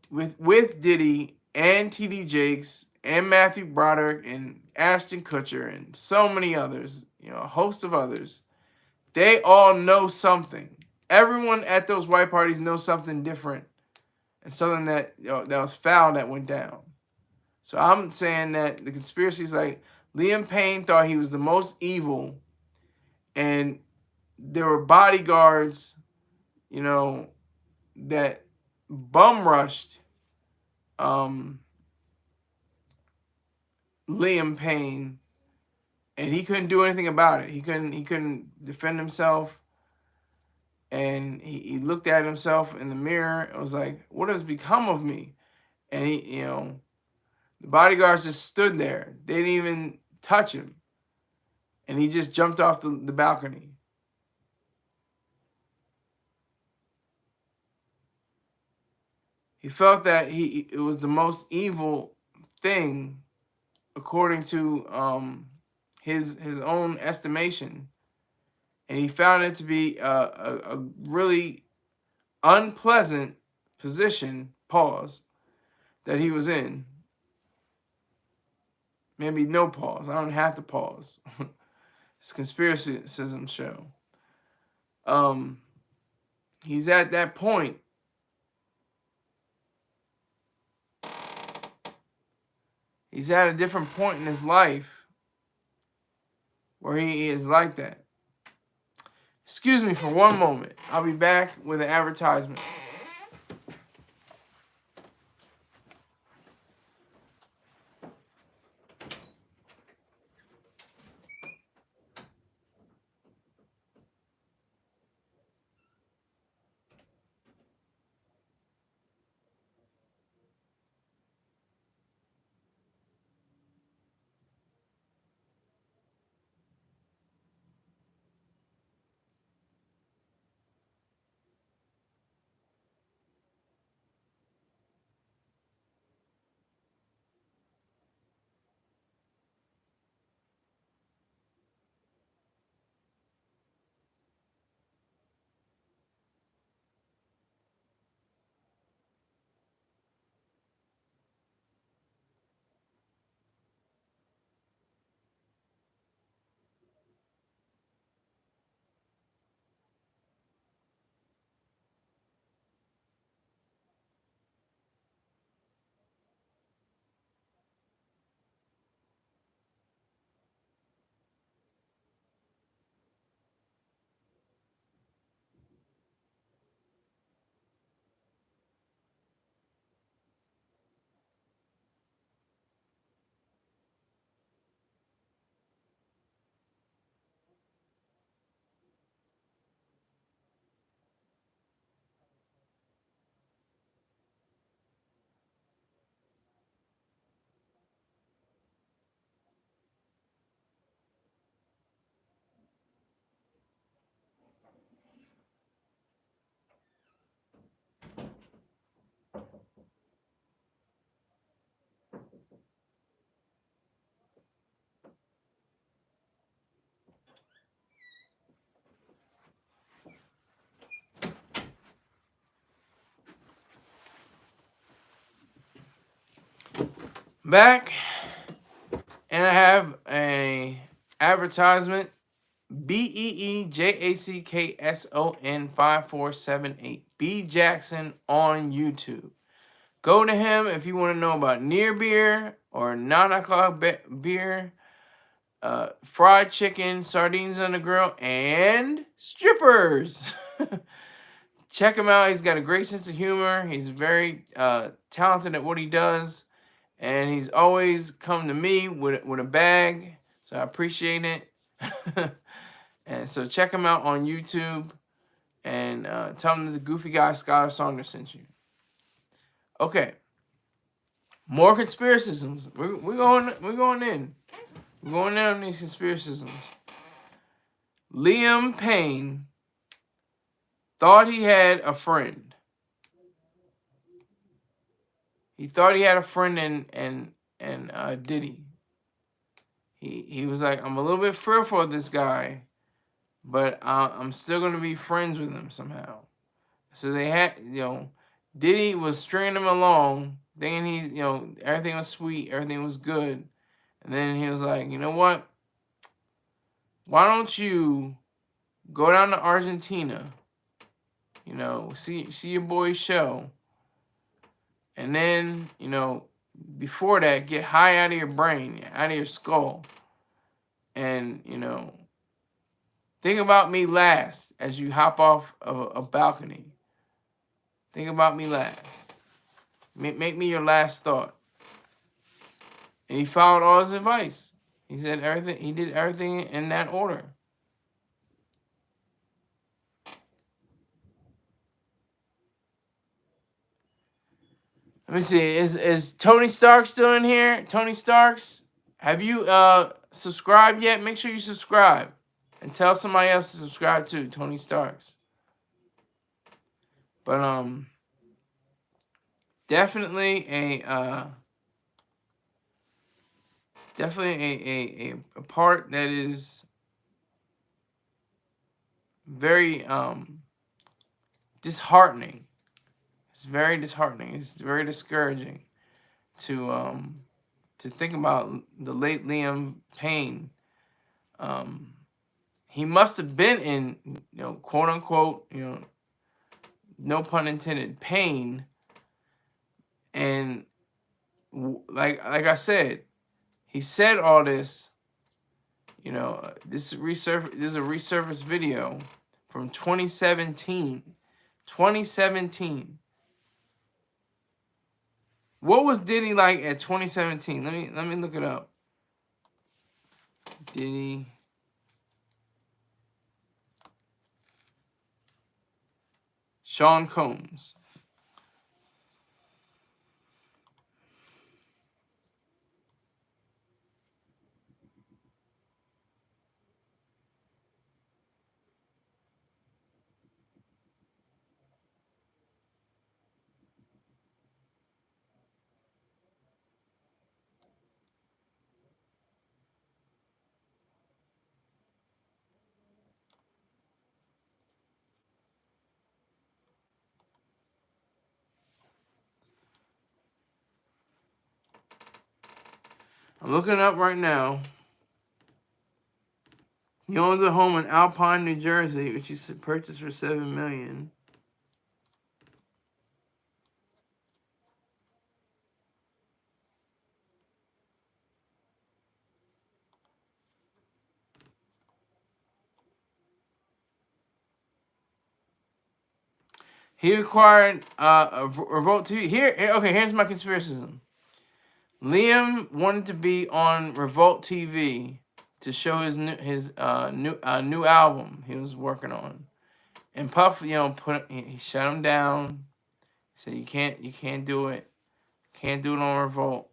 with Diddy and TD Jakes and Matthew Broderick and Ashton Kutcher and so many others, a host of others, they all know something. Everyone at those white parties knows something different and something that that was foul that went down. So I'm saying that the conspiracy is like Liam Payne thought he was the most evil, and there were bodyguards, that bum rushed Liam Payne, and he couldn't do anything about it. He couldn't defend himself, and he looked at himself in the mirror and was like, "What has become of me?" And the bodyguards just stood there. They didn't even touch him, and he just jumped off the balcony. He felt that it was the most evil thing, according to his own estimation, and he found it to be a really unpleasant position. Pause. That he was in. Maybe no pause. I don't have to pause. It's a Conspiracism show. He's at that point. He's at a different point in his life where he is like that. Excuse me for one moment. I'll be back with an advertisement. Back, And I have a advertisement. BEEJACKSON 5478. B Jackson on YouTube. Go to him if you want to know about near beer or non-alcoholic beer, fried chicken, sardines on the grill, and strippers. Check him out. He's got a great sense of humor. He's very talented at what he does. And he's always come to me with a bag. So I appreciate it. And so check him out on YouTube. And tell him that the goofy guy Skyler Saunders sent you. Okay. More conspiracisms. We're going in. We're going in on these conspiracisms. Liam Payne thought he had a friend. He thought he had a friend in Diddy. He was like, I'm a little bit fearful of this guy, but I'm still gonna be friends with him somehow. So they had, Diddy was stringing him along, thinking everything was sweet, everything was good, and then he was like, you know what? Why don't you go down to Argentina? See your boy's show. And then, before that, get high out of your brain, out of your skull. And, think about me last as you hop off of a balcony. Think about me last. Make me your last thought. And he followed all his advice. He said everything. He did everything in that order. Let me see. Is Tony Stark still in here? Tony Starks, have you subscribed yet? Make sure you subscribe. And tell somebody else to subscribe too, Tony Starks. But definitely a part that is very disheartening. It's very disheartening. It's very discouraging to think about the late Liam Payne. He must have been in, quote unquote, no pun intended, pain. And like I said, he said all this. This is a resurfaced video from 2017. 2017. What was Diddy like at 2017? Let me look it up. Diddy. Sean Combs. I'm looking it up right now. He owns a home in Alpine, New Jersey, which he purchased for $7 million. He acquired Revolt TV. Here's my conspiracism. Liam wanted to be on Revolt TV to show his new album he was working on, and Puff, he shut him down. He said you can't do it, can't do it on Revolt.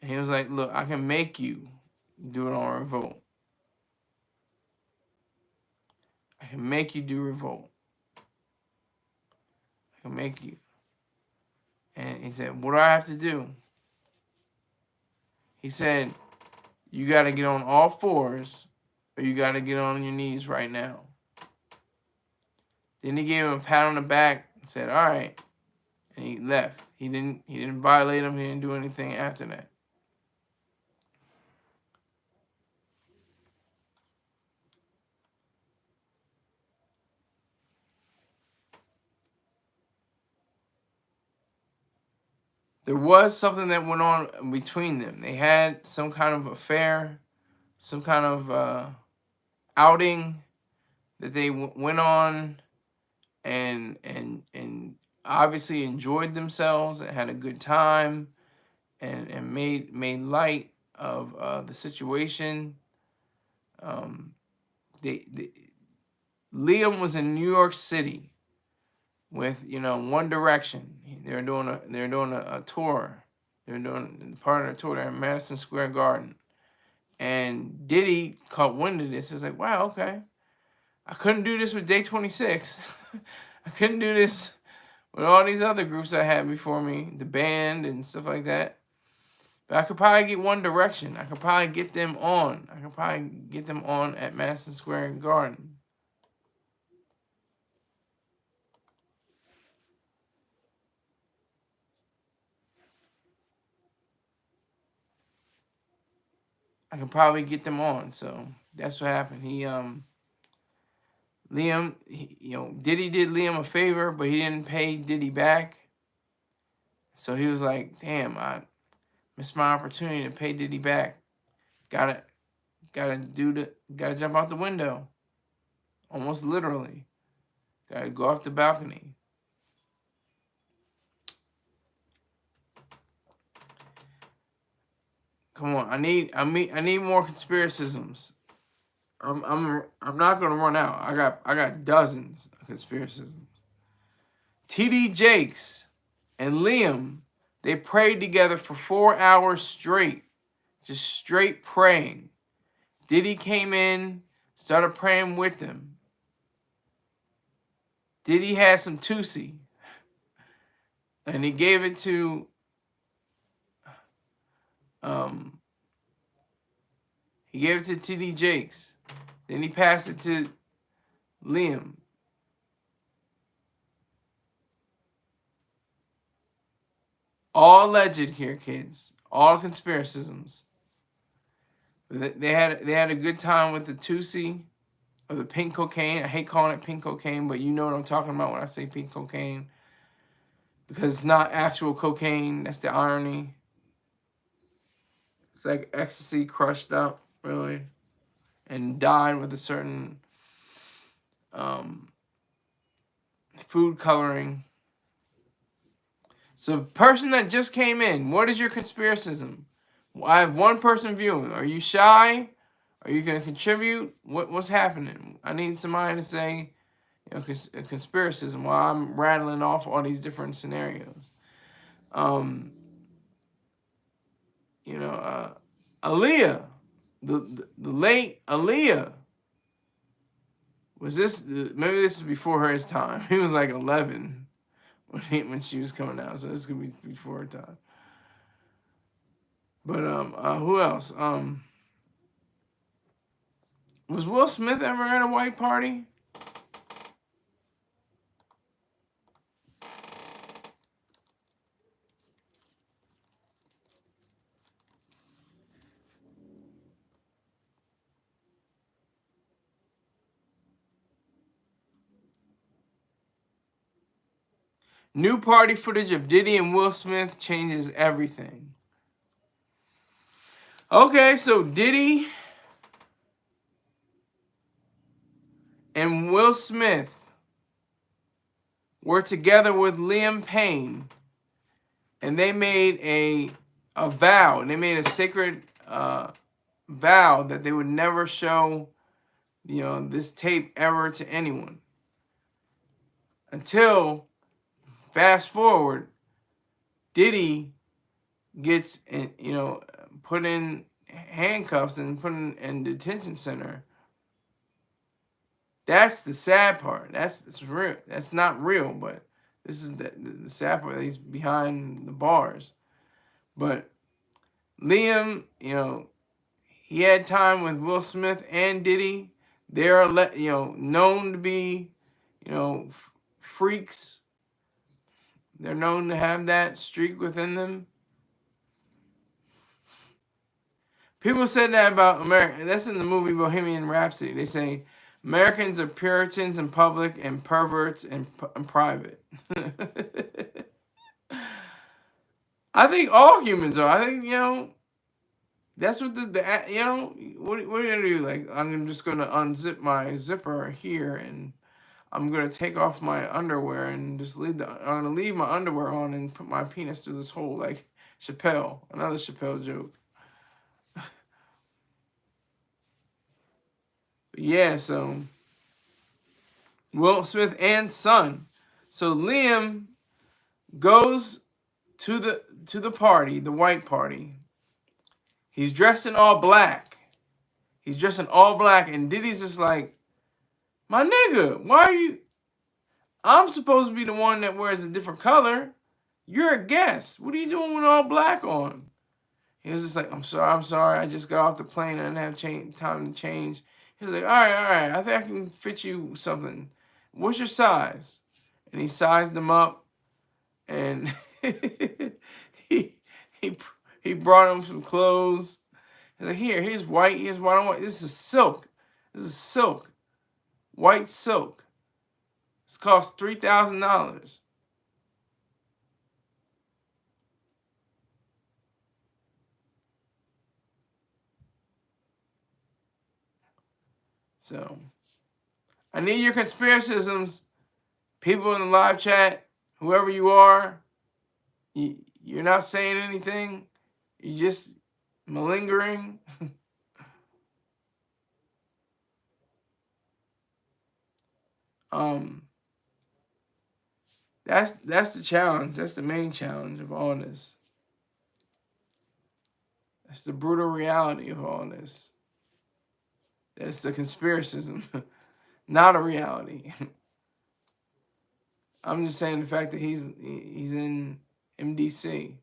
And he was like, look, I can make you do it on Revolt. I can make you do Revolt. I can make you. And he said, what do I have to do? He said, you got to get on all fours or you got to get on your knees right now. Then he gave him a pat on the back and said, all right. And he left. He didn't violate him. He didn't do anything after that. there was something that went on between them. They had some kind of affair, some kind of outing that they went on, and obviously enjoyed themselves and had a good time, and made light of the situation. They Liam was in New York City with, you know, One Direction. They're doing a tour. They're doing part of the tour. They're in Madison Square Garden. And Diddy caught wind of this. He was like, wow, okay. I couldn't do this with Day 26. I couldn't do this with all these other groups I had before me, the band and stuff like that. But I could probably get One Direction. I could probably get them on. I could probably get them on at Madison Square Garden. I could probably get them on. So that's what happened. Liam, you know, Diddy did Liam a favor, but he didn't pay Diddy back. So he was like, damn, I missed my opportunity to pay Diddy back. Gotta jump out the window. Almost literally. Gotta go off the balcony. Come on, I need more conspiracisms. I'm not gonna run out. I got dozens of conspiracisms. TD Jakes and Liam, they prayed together for 4 hours straight. Just straight praying. Diddy came in, started praying with them. Diddy had some Tusi. And he gave it to TD Jakes. Then he passed it to Liam. All alleged here, kids. All conspiracisms. They had a good time with the Tusi, or the pink cocaine. I hate calling it pink cocaine, but you know what I'm talking about when I say pink cocaine. Because it's not actual cocaine. That's the irony. It's like ecstasy crushed up, really, and dyed with a certain food coloring. So, person that just came in, what is your conspiracism? I have one person viewing. Are you shy? Are you going to contribute? What's happening? I need somebody to say, you know, a conspiracism while I'm rattling off all these different scenarios. You know, Aaliyah, the late Aaliyah, was this, maybe this is before his time. He was like 11 when she was coming out, so this could be before her time. But who else? Was Will Smith ever at a white party? New party footage of Diddy and Will Smith changes everything. Okay, so Diddy and Will Smith were together with Liam Payne, and they made a vow, and they made a sacred vow that they would never show, you know, this tape ever to anyone. Until, fast forward, Diddy gets, you know, put in handcuffs and put in detention center. That's the sad part. That's real. That's not real, but this is the sad part. He's behind the bars. But Liam, you know, he had time with Will Smith and Diddy. They're, you know, known to be, you know, freaks. They're known to have that streak within them. People said that about America. That's in the movie Bohemian Rhapsody. They say Americans are Puritans in public and perverts in private. I think all humans are. I think, you know, that's what the you know, what are you gonna do? Like, I'm just gonna unzip my zipper here, and I'm gonna take off my underwear and just I'm gonna leave my underwear on and put my penis through this hole, like Chappelle, another Chappelle joke. But yeah, so Will Smith and son. So Liam goes to the party, the white party. He's dressed in all black. He's dressed in all black, and Diddy's just like, my nigga, why are you? I'm supposed to be the one that wears a different color. You're a guest. What are you doing with all black on? He was just like, I'm sorry. I just got off the plane. I didn't have time to change. He was like, all right. I think I can fit you something. What's your size? And he sized him up, and he he brought him some clothes. He's like, here's white. Here's what I want. This is silk. This is silk. White silk. This costs $3,000. So, I need your conspiracisms. People in the live chat, whoever you are, you're not saying anything. You're just malingering. That's the challenge. That's the main challenge of all this. That's the brutal reality of all this. That it's a conspiracism, not a reality. I'm just saying the fact that he's in MDC.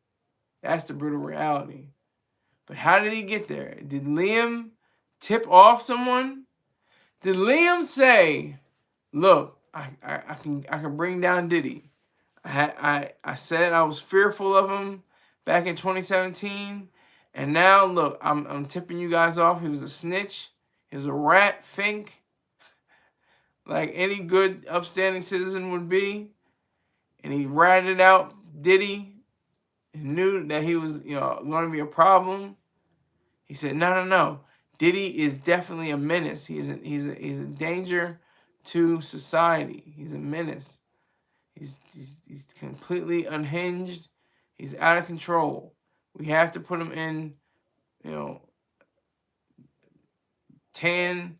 That's the brutal reality. But how did he get there? Did Liam tip off someone? Did Liam say, "Look, I can bring down Diddy. I said I was fearful of him back in 2017, and now look, I'm tipping you guys off. He was a snitch. He was a rat fink, like any good upstanding citizen would be, and he ratted out Diddy and knew that he was, you know, going to be a problem. He said, no. Diddy is definitely a menace. He's a danger to society. He's a menace. He's completely unhinged. He's out of control. We have to put him in, you know, tan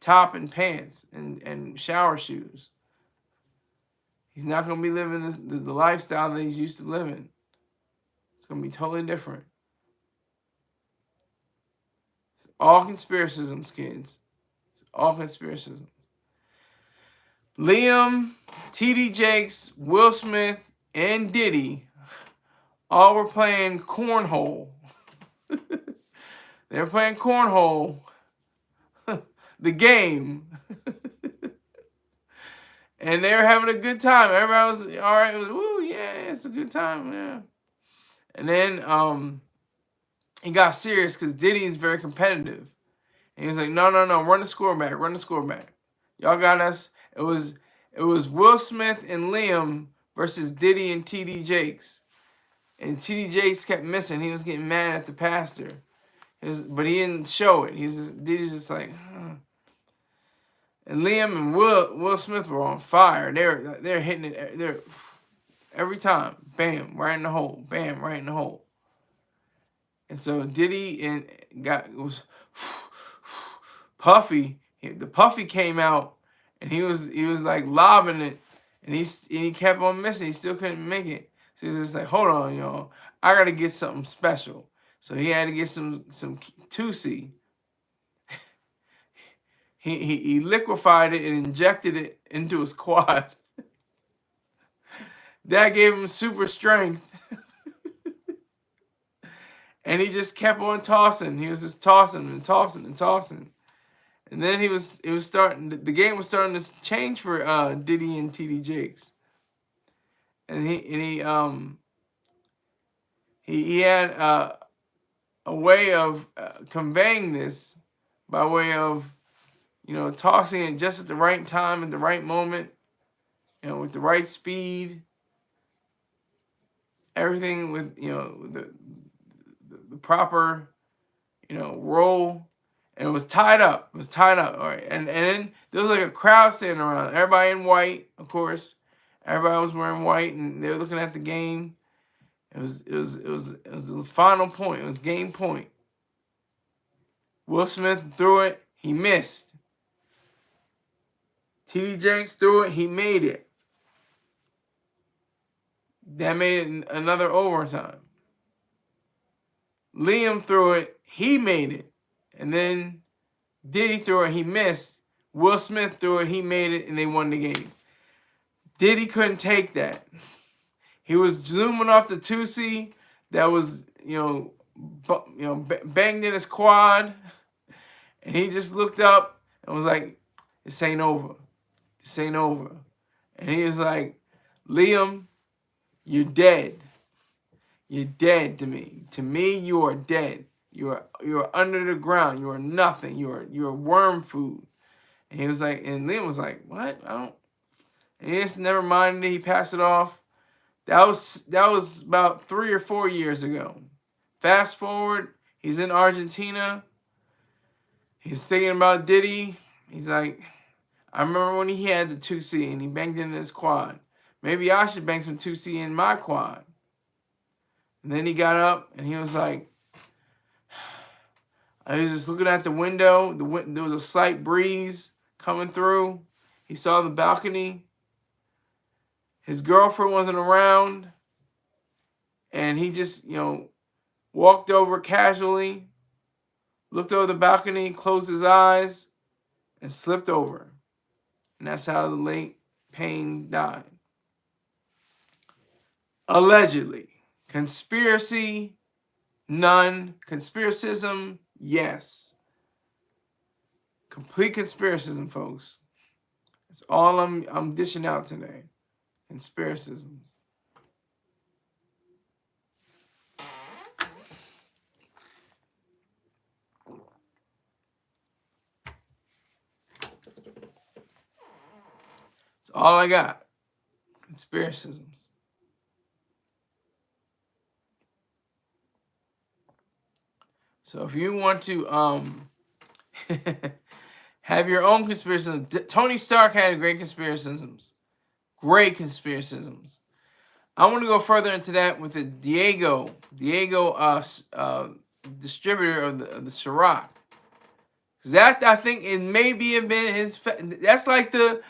top and pants and shower shoes. He's not going to be living the lifestyle that he's used to living. It's going to be totally different. It's all conspiracisms, kids. It's all conspiracisms. Liam, T.D. Jakes, Will Smith, and Diddy all were playing cornhole. They were playing cornhole. The game. And they were having a good time. Everybody was all right. It was, woo, yeah, it's a good time, yeah. And then he got serious because Diddy is very competitive. And he was like, no, run the score back. Y'all got us. It was Will Smith and Liam versus Diddy and T.D. Jakes. And T.D. Jakes kept missing. He was getting mad at the pastor. But he didn't show it. Diddy's just like, huh. And Liam and Will Smith were on fire. They're hitting it. They're every time, bam, right in the hole. Bam, right in the hole. And so Diddy was puffy. The puffy came out, and he was like lobbing it, and he kept on missing. He still couldn't make it. So he was just like, hold on, y'all, I gotta get something special. So he had to get some Tusi. He liquefied it and injected it into his quad. That gave him super strength. And he just kept on tossing. He was just tossing and tossing and tossing. And then it was starting, the game was starting to change for Diddy and T.D. Jakes. And he had a way of conveying this by way of, you know, tossing it just at the right time, at the right moment, you know, with the right speed. everything with, you know, the proper, you know, roll, and it was tied up. It was tied up, all right. And then there was like a crowd standing around. Everybody in white, of course. Everybody was wearing white, and they were looking at the game. It was the final point. It was game point. Will Smith threw it. He missed. T.D. Jakes threw it. He made it. That made it another overtime. Liam threw it. He made it. And then Diddy threw it. He missed. Will Smith threw it. He made it, and they won the game. Diddy couldn't take that. He was zooming off the 2C that was, banged in his quad. And he just looked up and was like, this ain't over. This ain't over. And he was like, Liam, you're dead. You're dead to me. To me, you are dead. You are under the ground. You are nothing. You are worm food. And he was like, and Liam was like, what? I don't. And he just never minded it. He passed it off. That was about 3 or 4 years ago. Fast forward, he's in Argentina. He's thinking about Diddy. He's like, I remember when he had the 2C and he banged into his quad. Maybe I should bang some 2C in my quad. And then he got up and he was like, I was just looking at the window. There was a slight breeze coming through. He saw the balcony. His girlfriend wasn't around. And he just, walked over casually, looked over the balcony, closed his eyes, and slipped over. And that's how the late Payne died. Allegedly. Conspiracy, none. Conspiracism, yes. Complete conspiracism, folks. That's all I'm dishing out today. Conspiracisms. That's all I got. Conspiracisms. So if you want to have your own conspiracism, Tony Stark had great conspiracisms. Great conspiracisms. I want to go further into that with the Diego distributor of the Ciroc. That, I think, it may be a bit his. That's like the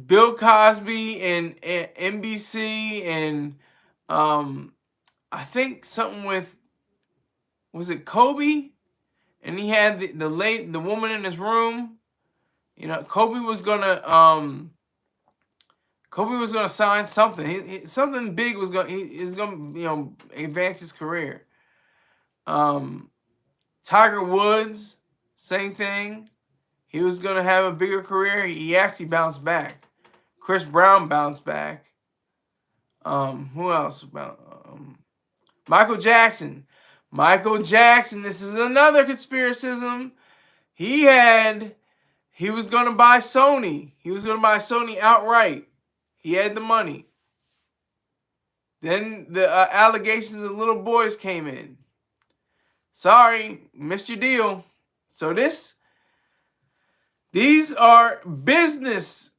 Bill Cosby and NBC and I think something with, was it Kobe? And he had the woman in his room. Kobe was gonna sign something. Something big was he's gonna advance his career. Tiger Woods, same thing. He was gonna have a bigger career. He actually bounced back. Chris Brown bounced back. Who else? Michael Jackson. Michael Jackson. This is another conspiracism. He was gonna buy Sony. He was gonna buy Sony outright. He had the money. Then the allegations of little boys came in. Sorry, missed your deal. So these are business,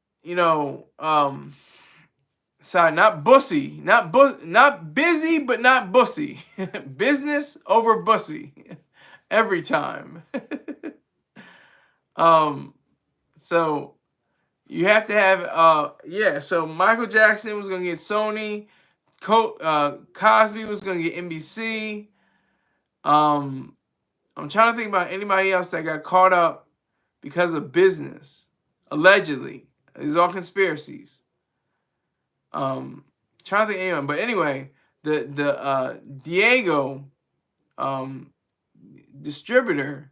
sorry, not bussy, not busy, but not bussy. Business over bussy every time. So you have to have, so Michael Jackson was going to get Sony. Cosby was going to get NBC. I'm trying to think about anybody else that got caught up because of business. Allegedly. These are all conspiracies. Trying to think of anyone. But anyway, the Diego distributor,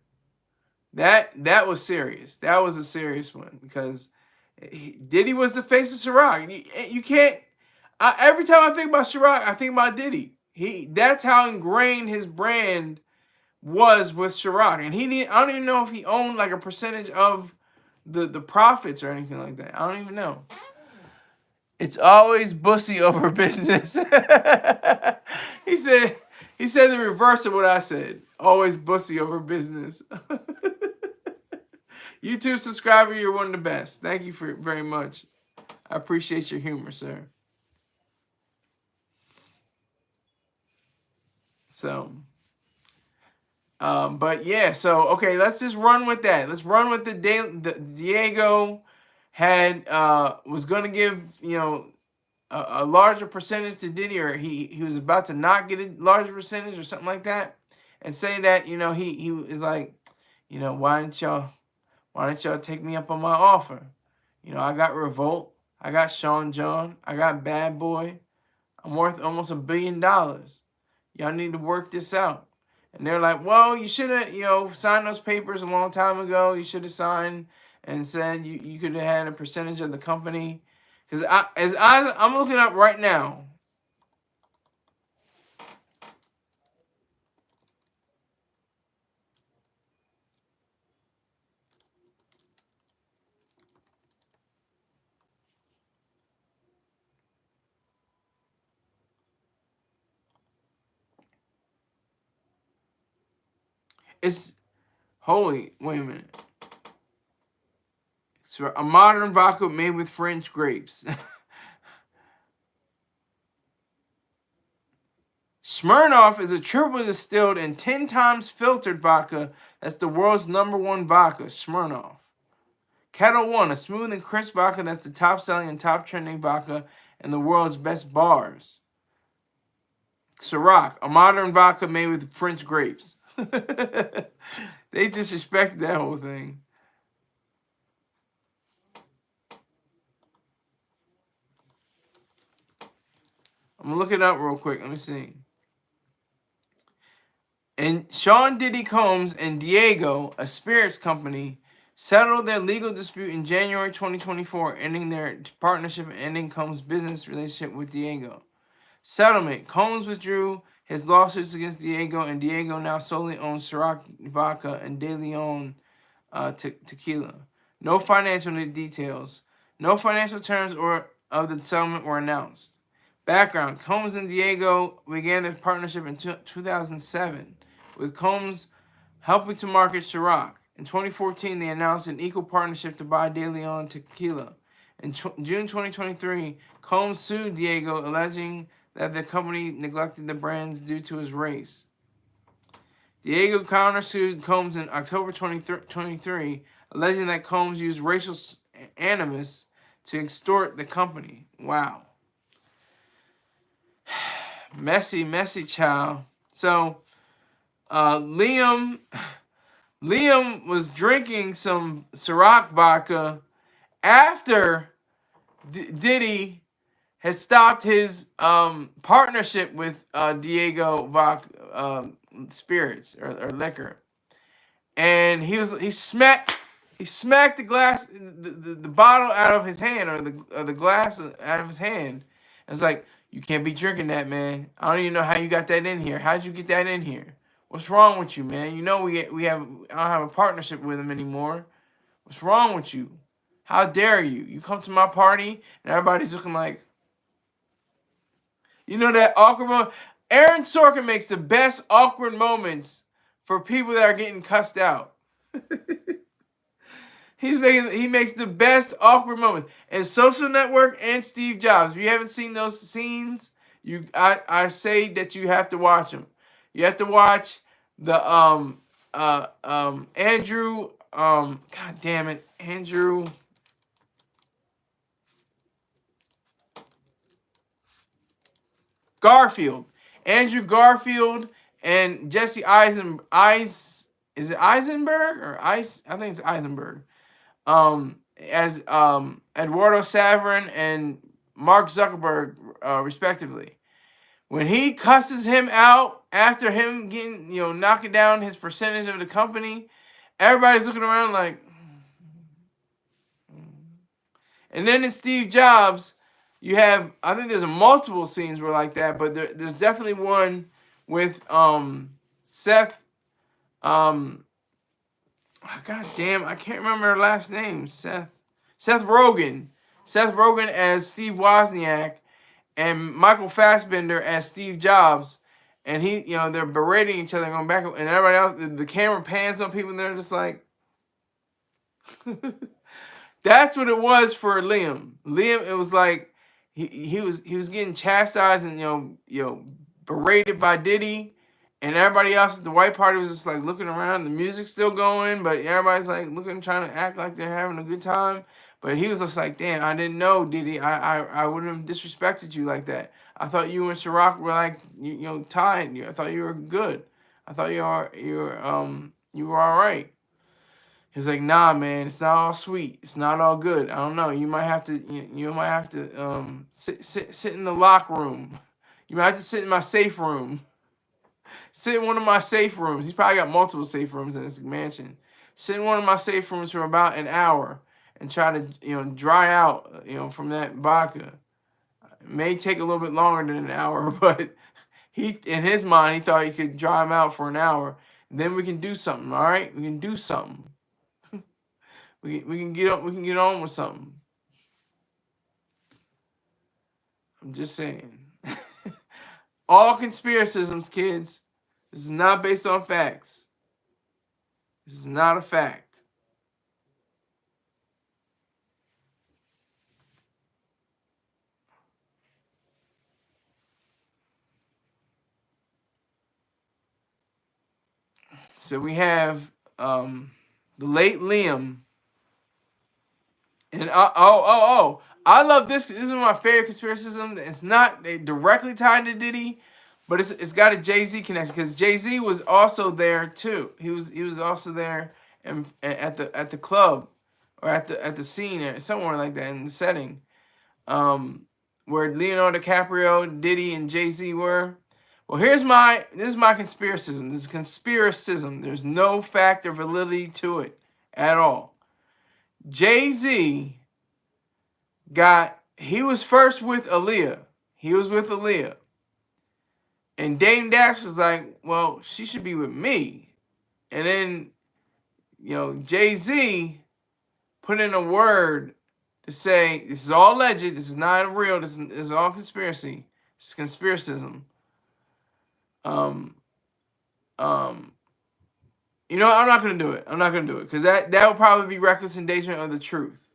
that was serious. That was a serious one because Diddy was the face of Ciroc. You can't. Every time I think about Ciroc, I think about Diddy. That's how ingrained his brand was with Ciroc, and I don't even know if he owned like a percentage of the profits or anything like that. I don't even know. It's always bussy over business. he said the reverse of what I said. Always bussy over business. YouTube subscriber, you're one of the best. Thank you very much. I appreciate your humor, sir. So, but yeah, so okay, let's just run with that. Let's run with the Diego had was gonna give, you know, a larger percentage to Diddy, or he was about to not get a larger percentage or something like that, and say that, you know, he is like, you know, why don't y'all take me up on my offer? You know, I got Revolt, I got Sean John, I got Bad Boy, I'm worth almost $1 billion. Y'all need to work this out. And they're like, well, you should have, you know, signed those papers a long time ago. You should have signed and said you could have had a percentage of the company. Because I'm looking up right now. It's, wait a minute. It's a modern vodka made with French grapes. Smirnoff is a triple distilled and 10 times filtered vodka that's the world's #1 vodka, Smirnoff. Kettle One, a smooth and crisp vodka that's the top selling and top trending vodka in the world's best bars. Ciroc, a modern vodka made with French grapes. They disrespected that whole thing. I'm going to look it up real quick. Let me see. And Sean Diddy Combs and Diego, a spirits company, settled their legal dispute in January 2024, ending their partnership and ending Combs' business relationship with Diego. Settlement. Combs withdrew his lawsuits against Diego, and Diego now solely owns Ciroc vodka and De Leon tequila. No financial details. No financial terms of the settlement were announced. Background. Combs and Diego began their partnership in 2007, with Combs helping to market Ciroc. In 2014, they announced an equal partnership to buy De Leon tequila. In June 2023, Combs sued Diego, alleging that the company neglected the brands due to his race. Diego countersued Combs in October 2023, alleging that Combs used racial animus to extort the company. Wow. Messy child. So, Liam was drinking some Ciroc vodka after Diddy had stopped his partnership with Diego vodka spirits or liquor, and he smacked the glass, the bottle out of his hand, or the glass out of his hand. It's like, you can't be drinking that, man. I don't even know how you got that in here. How'd you get that in here? What's wrong with you, man? You know I don't have a partnership with him anymore. What's wrong with you? How dare you? You come to my party and everybody's looking like, you know, that awkward moment. Aaron Sorkin makes the best awkward moments for people that are getting cussed out. He makes the best awkward moments. And Social Network and Steve Jobs. If you haven't seen those scenes, I say that you have to watch them. You have to watch the Andrew God damn it, Andrew Garfield. Andrew Garfield and Jesse Eisenberg. Is it Eisenberg or Ice? I think it's Eisenberg. As Eduardo Saverin and Mark Zuckerberg, respectively. When he cusses him out after him getting, you know, knocking down his percentage of the company, everybody's looking around like. And then in Steve Jobs, you have, I think there's multiple scenes where like that, but there's definitely one with Seth. God damn, I can't remember her last name. Seth Rogen. Seth Rogen as Steve Wozniak and Michael Fassbender as Steve Jobs. And they're berating each other, going back, and everybody else, the camera pans on people, and they're just like, that's what it was for Liam. Liam, it was like he was getting chastised and berated by Diddy, and everybody else at the white party was just like looking around. The music's still going, but everybody's like looking, trying to act like they're having a good time. But he was just like, damn, I didn't know, Diddy. I wouldn't have disrespected you like that. I thought you and Ciroc were like tied. I thought you were good. I thought you were all right. He's like, nah, man, it's not all sweet. It's not all good. I don't know. You might have to sit in the lock room. You might have to sit in my safe room. Sit in one of my safe rooms. He's probably got multiple safe rooms in his mansion. Sit in one of my safe rooms for about an hour and try to dry out from that vodka. It may take a little bit longer than an hour, but in his mind he thought he could dry him out for an hour. Then we can do something. All right, we can do something. We can get on with something. I'm just saying. All conspiracisms, kids. This is not based on facts. This is not a fact. So we have the late Liam. And I love this. This is my favorite conspiracism. It's not directly tied to Diddy, but it's got a Jay-Z connection because Jay-Z was also there too. He was also there and at the club or at the scene or somewhere like that in the setting, where Leonardo DiCaprio, Diddy, and Jay-Z were. Well, this is my conspiracism. This is conspiracism. There's no fact or validity to it at all. Jay-Z he was first with Aaliyah. He was with Aaliyah. And Dame Dash was like, well, she should be with me. And then, Jay-Z put in a word to say, this is all alleged, this is not real, this is all conspiracy. It's conspiracism. I'm not going to do it. I'm not going to do it. Because that would probably be reckless endangerment of the truth.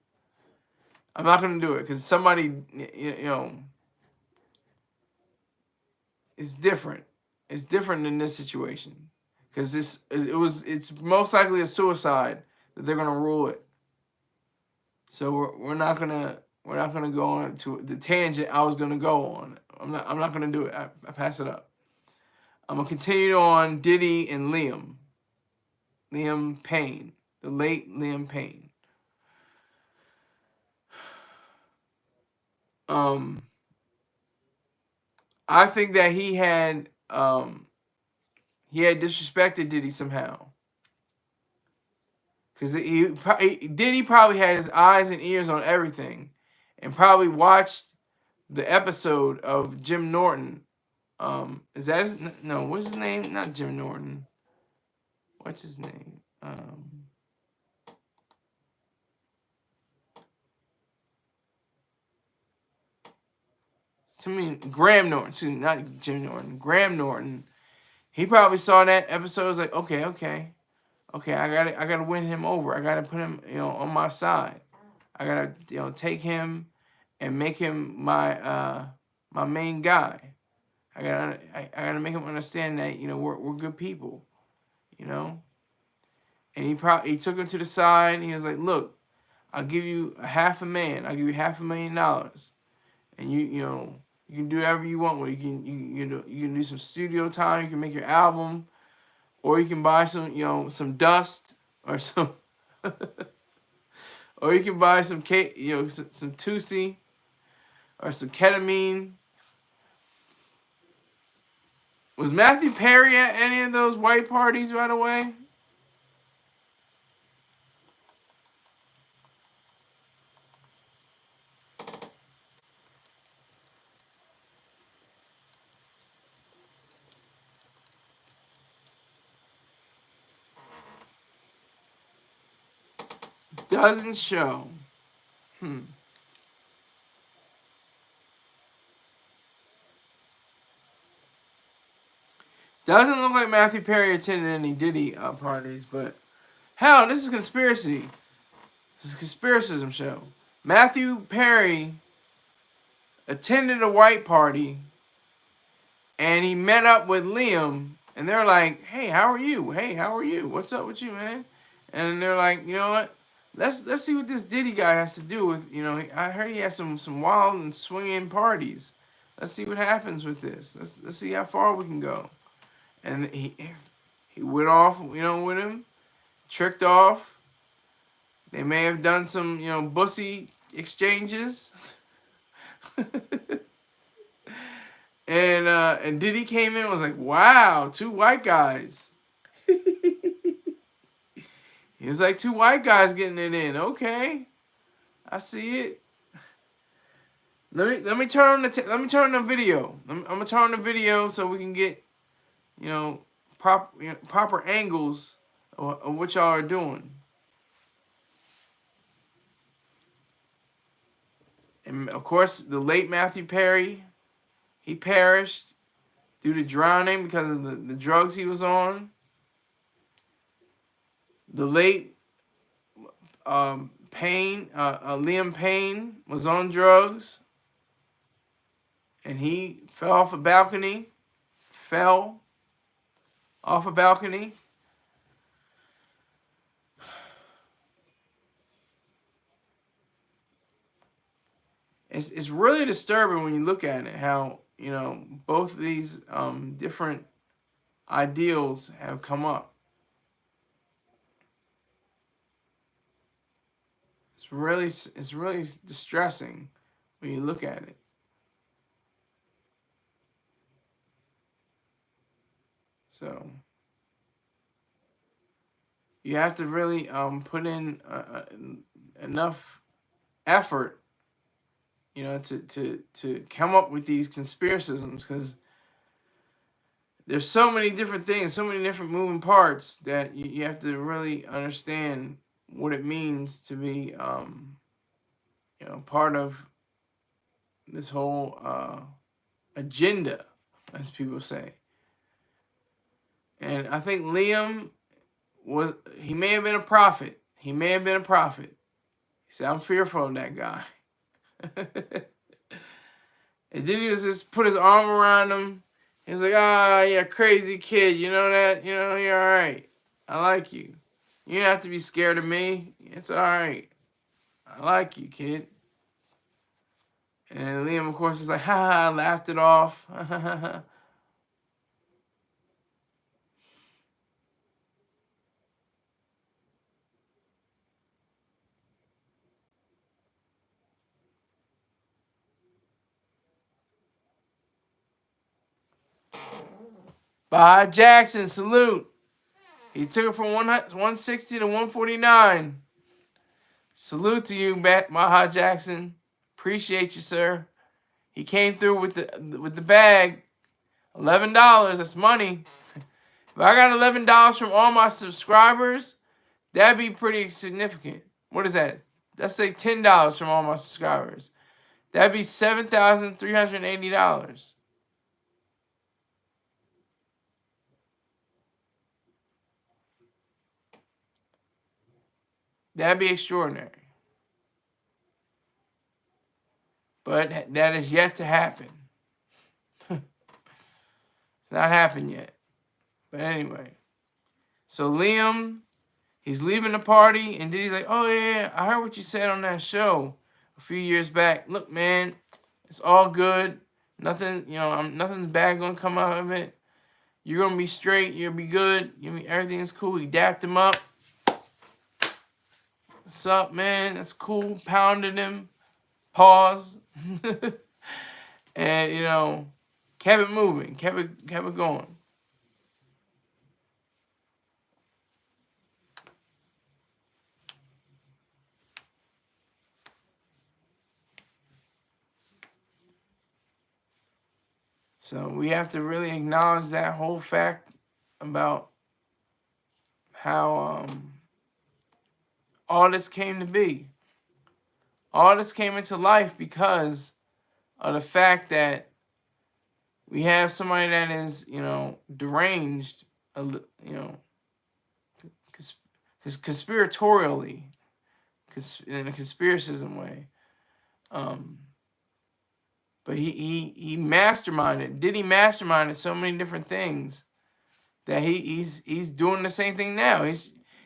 I'm not going to do it. Because somebody, it's different. It's different in this situation. Because it's most likely a suicide that they're going to rule it. So we're not going to go on to the tangent I was going to go on. I'm not going to do it. I pass it up. I'm going to continue on Diddy and Liam. Liam Payne, the late Liam Payne. I think that he had disrespected Diddy somehow. Because Diddy probably had his eyes and ears on everything and probably watched the episode of Jim Norton. Is that his? No, what's his name? Not Jim Norton. What's his name? To me, Graham Norton. Excuse me, not Jim Norton. Graham Norton. He probably saw that episode. Was like, okay. I gotta win him over. I gotta put him, on my side. I gotta, take him and make him my my main guy. I gotta make him understand that we're good people, And he took him to the side. And he was like, look, I'll give you $500,000. I'll give you $500,000, and you can do whatever you want with it. You can do some studio time. You can make your album, or you can buy some dust or some, or you can buy some cake, some Tusi or some ketamine. Was Matthew Perry at any of those white parties, by the way? Doesn't show. Doesn't look like Matthew Perry attended any Diddy parties, but hell, this is conspiracy. This is a conspiracism show. Matthew Perry attended a white party, and he met up with Liam, and they're like, "Hey, how are you? Hey, how are you? What's up with you, man?" And they're like, "You know what? Let's see what this Diddy guy has to do with, you know, I heard he has some wild and swinging parties. Let's see what happens with this. Let's see how far we can go." And he went off, you know, with him, tricked off. They may have done some, you know, bussy exchanges. And Diddy came in and was like, "Wow, 2 white guys." He was like, 2 white guys getting it in. Okay, I see it. Let me turn on the video. I'm gonna turn on the video so we can get, you know, proper angles of what y'all are doing. And of course, the late Matthew Perry, he perished due to drowning because of the drugs he was on. The late Payne, Liam Payne, was on drugs, and he fell off a balcony. Fell off a balcony. It's really disturbing when you look at it, how, you know, both of these different ideals have come up. It's really distressing when you look at it. So you have to really put in enough effort, you know, to come up with these conspiracisms, because there's so many different things, so many different moving parts that you have to really understand what it means to be, you know, part of this whole agenda, as people say. And I think Liam he may have been a prophet. He may have been a prophet. He said, "I'm fearful of that guy." And then he was just put his arm around him. He was like, "Ah, you're a crazy kid. You know that? You know, you're all right. I like you. You don't have to be scared of me. It's all right. I like you, kid." And Liam, of course, is like, "Ha ha," laughed it off. Baha Jackson, salute. He took it from 160 to 149. Salute to you, Baha Jackson. Appreciate you, sir. He came through with the bag. $11. That's money. If I got $11 from all my subscribers, that'd be pretty significant. What is that? Let's say $10 from all my subscribers. That'd be $7,380. That'd be extraordinary. But that is yet to happen. It's not happened yet. But anyway. So Liam, he's leaving the party, and then he's like, "Oh yeah, I heard what you said on that show a few years back. Look, man, it's all good. Nothing, you know, nothing bad gonna come out of it. You're gonna be straight. You'll be good. Everything is cool." He dapped him up. "What's up, man? That's cool." Pounded him. Pause. And, you know, kept it moving. Kept it going. So we have to really acknowledge that whole fact about how all this came to be. All this came into life because of the fact that we have somebody that is, deranged, conspiratorially, in a conspiracism way. But he masterminded. Diddy masterminded so many different things that he's doing the same thing now.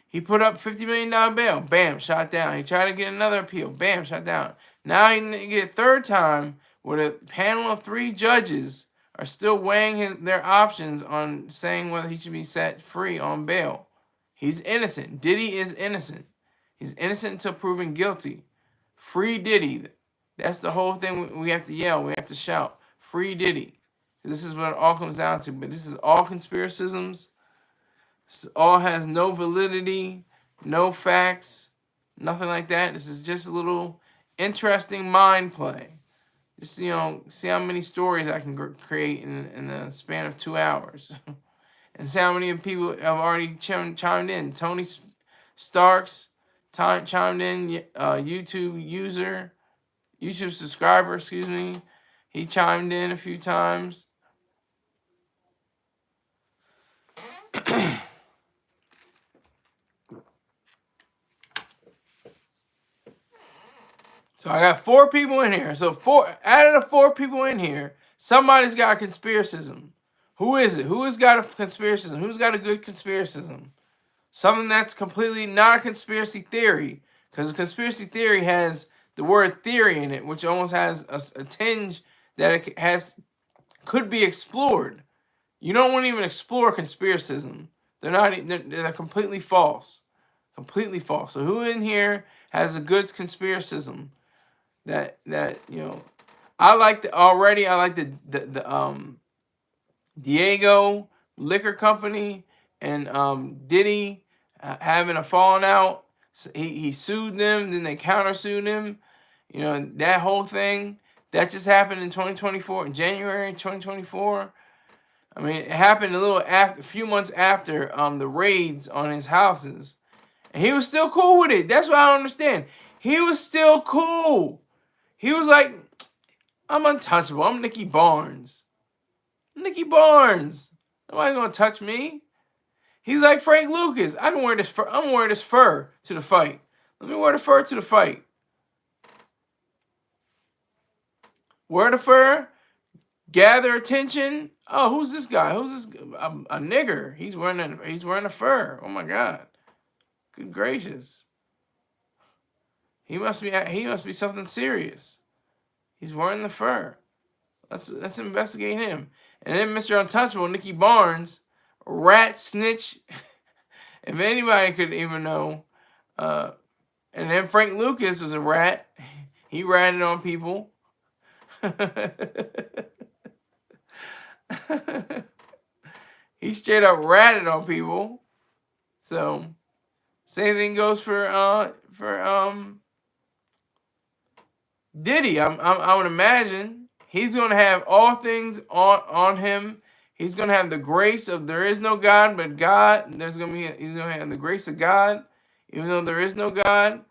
He put up $50 million bail. Bam, shot down. He tried to get another appeal. Bam, shot down. Now he get a third time where a panel of 3 judges are still weighing their options on saying whether he should be set free on bail. He's innocent. Diddy is innocent. He's innocent until proven guilty. Free Diddy. That's the whole thing we have to yell. We have to shout. Free Diddy. This is what it all comes down to. But this is all conspiracisms. This all has no validity, no facts, nothing like that. This is just a little interesting mind play. Just, see how many stories I can create in the span of 2 hours. And see how many people have already chimed in. Tony Starks chimed in, YouTube subscriber, excuse me. He chimed in a few times. So I got 4 people in here. So out of the 4 people in here, somebody's got a conspiracism. Who is it? Who has got a conspiracism? Who's got a good conspiracism? Something that's completely not a conspiracy theory. Because a conspiracy theory has the word theory in it, which almost has a tinge that it could be explored. You don't want to even explore conspiracism. They're completely false. Completely false. So who in here has a good conspiracism? That I like the Diego Liquor Company and Diddy having a falling out. So he sued them, then they countersued him. That whole thing that just happened in 2024, in January 2024. I mean, it happened a few months after the raids on his houses, and he was still cool with it. That's what I don't understand. He was still cool. He was like, I'm untouchable. I'm Nicky Barnes. Nicky Barnes. Nobody's gonna touch me. He's like Frank Lucas. I can wear this fur. I'm gonna wear this fur to the fight. Let me wear the fur to the fight. Wear the fur. Gather attention. Oh, who's this guy? Who's this? A nigger. He's wearing a fur. Oh my God. Good gracious. He must be something serious. He's wearing the fur. Let's investigate him. And then Mr. Untouchable, Nicky Barnes, rat snitch. If anybody could even know. And then Frank Lucas was a rat. He ratted on people. He straight up ratted on people. So same thing goes for Diddy. I would imagine he's gonna have all things on him. He's gonna have the grace of there is no God but God. He's gonna have the grace of God, even though there is no God.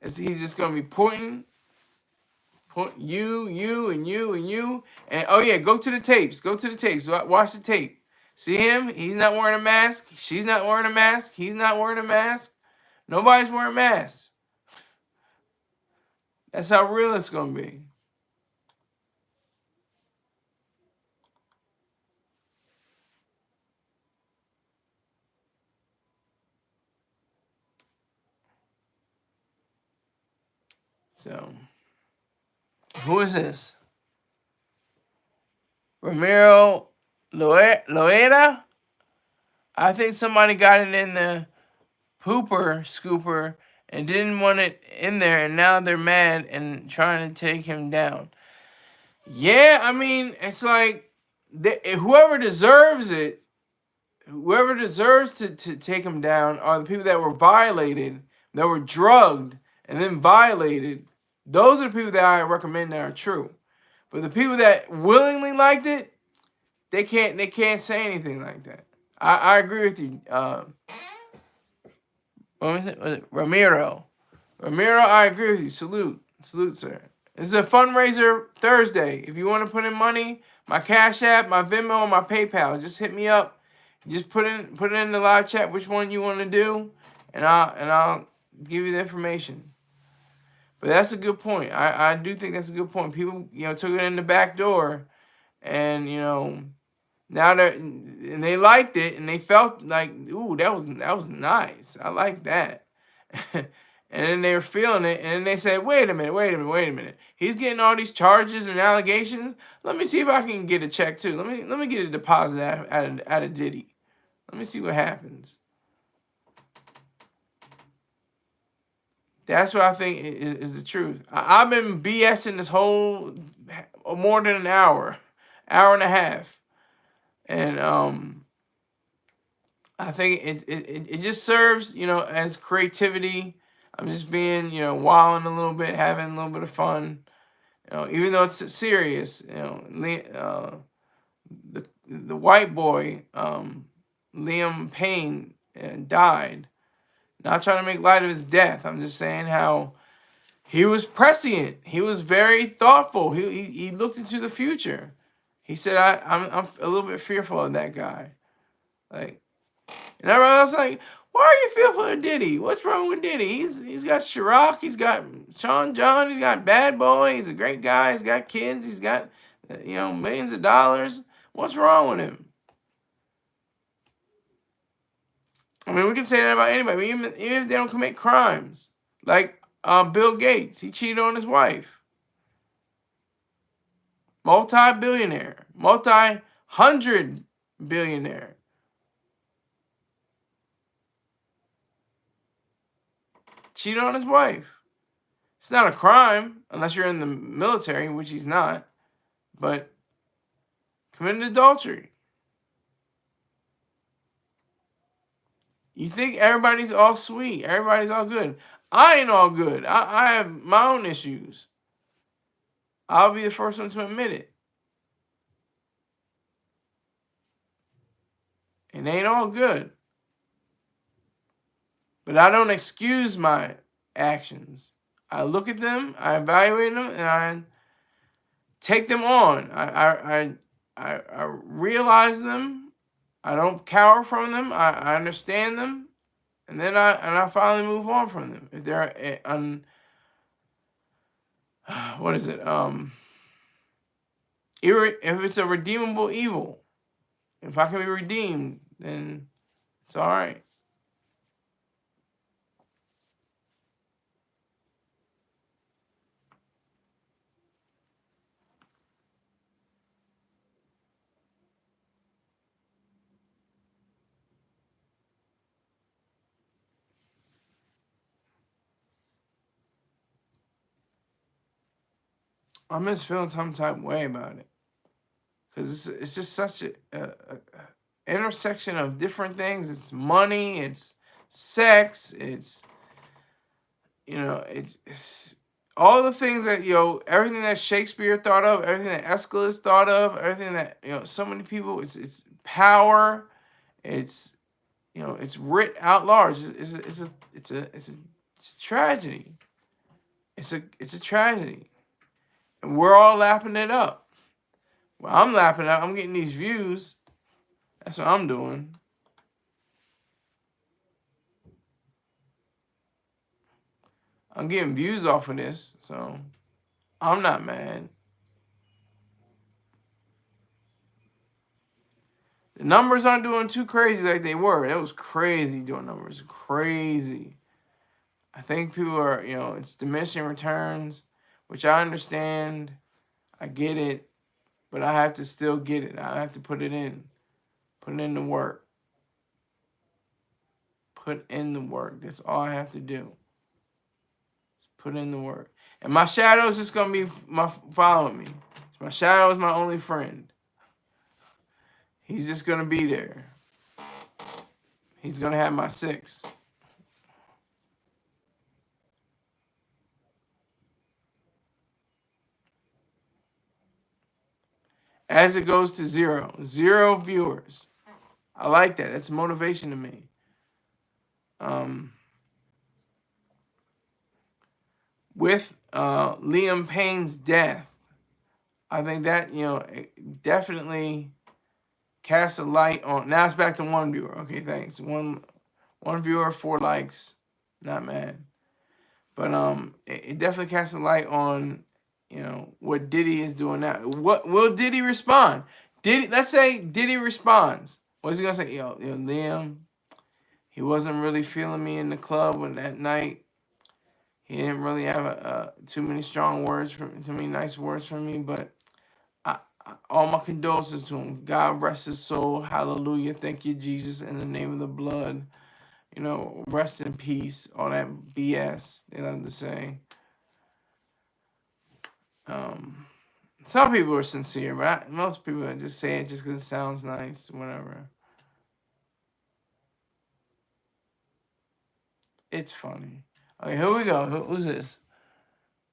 He's just gonna be pointing you, and you, and you. And oh yeah, go to the tapes. Go to the tapes. Watch the tape. See him? He's not wearing a mask. She's not wearing a mask. He's not wearing a mask. Nobody's wearing masks. That's how real it's going to be. So, who is this? Ramiro Loera? I think somebody got it in the pooper scooper and didn't want it in there, and now they're mad and trying to take him down. Yeah, I mean, it's like whoever deserves it, whoever deserves to take him down are the people that were violated, that were drugged and then violated. Those are the people that I recommend that are true. But the people that willingly liked it, they can't say anything like that. I agree with you. What was it? Ramiro, I agree with you. Salute, sir. This is a fundraiser Thursday. If you want to put in money, my Cash App, my Venmo, and my PayPal. Just hit me up. Just put it in the live chat which one you want to do, and I'll give you the information. But that's a good point. I do think that's a good point. People, took it in the back door, and now and they liked it, and they felt like, ooh, that was nice. I like that. And then they were feeling it, and then they said, wait a minute. He's getting all these charges and allegations. Let me see if I can get a check too. Let me get a deposit out of Diddy. Let me see what happens. That's what I think is the truth. I've been BSing this whole more than an hour and a half, and I think it just serves as creativity. I'm just being wilding a little bit, having a little bit of fun. Even though it's serious. The white boy, Liam Payne, died. Not trying to make light of his death. I'm just saying how he was prescient. He was very thoughtful. He looked into the future. He said, I'm a little bit fearful of that guy. Like, and everyone else like, why are you fearful of Diddy? What's wrong with Diddy? He's got Ciroc, he's got Sean John, he's got Bad Boy, he's a great guy, he's got kids, he's got millions of dollars. What's wrong with him? I mean, we can say that about anybody, even if they don't commit crimes. Like Bill Gates, he cheated on his wife. Multi-billionaire, multi-hundred billionaire. Cheated on his wife. It's not a crime unless you're in the military, which he's not. But committed adultery. You think everybody's all sweet, everybody's all good. I ain't all good. I have my own issues. I'll be the first one to admit it. It ain't all good. But I don't excuse my actions. I look at them, I evaluate them, and I take them on. I realize them. I don't cower from them. I understand them, and then I finally move on from them. If they're what is it? If it's a redeemable evil, if I can be redeemed, then it's all right. I'm just feeling some type of way about it. Because it's just such a intersection of different things. It's money, it's sex, it's it's all the things that everything that Shakespeare thought of, everything that Aeschylus thought of, everything that so many people. It's power. It's it's writ out large. It's a tragedy. It's a tragedy, and we're all lapping it up. Well, I'm lapping it up. I'm getting these views. That's what I'm doing. I'm getting views off of this, so I'm not mad. The numbers aren't doing too crazy like they were. That was crazy doing numbers. Crazy. I think people are, it's diminishing returns, which I understand. I get it. But I have to still get it. I have to put it in. Put it in the work. Put in the work. That's all I have to do. Just put in the work. And my shadow is just going to be following me. My shadow is my only friend. He's just going to be there. He's going to have my 6. As it goes to 0. 0 viewers. I like that. That's motivation to me. With Liam Payne's death, I think that, you know, it definitely casts a light on. Now it's back to one viewer. Okay, thanks. One viewer, 4 likes. Not mad. But it definitely casts a light on, you know, what Diddy is doing now. What will Diddy respond? Let's say Diddy responds. What's he gonna say? Yo, Liam, he wasn't really feeling me in the club when that night. He didn't really have too many strong words too many nice words from me. But all my condolences to him. God rest his soul. Hallelujah. Thank you, Jesus, in the name of the blood. You know, rest in peace. All that BS they love to say. Some people are sincere, but most people just say it just because it sounds nice, whatever. It's funny. Okay, here we go. Who's this?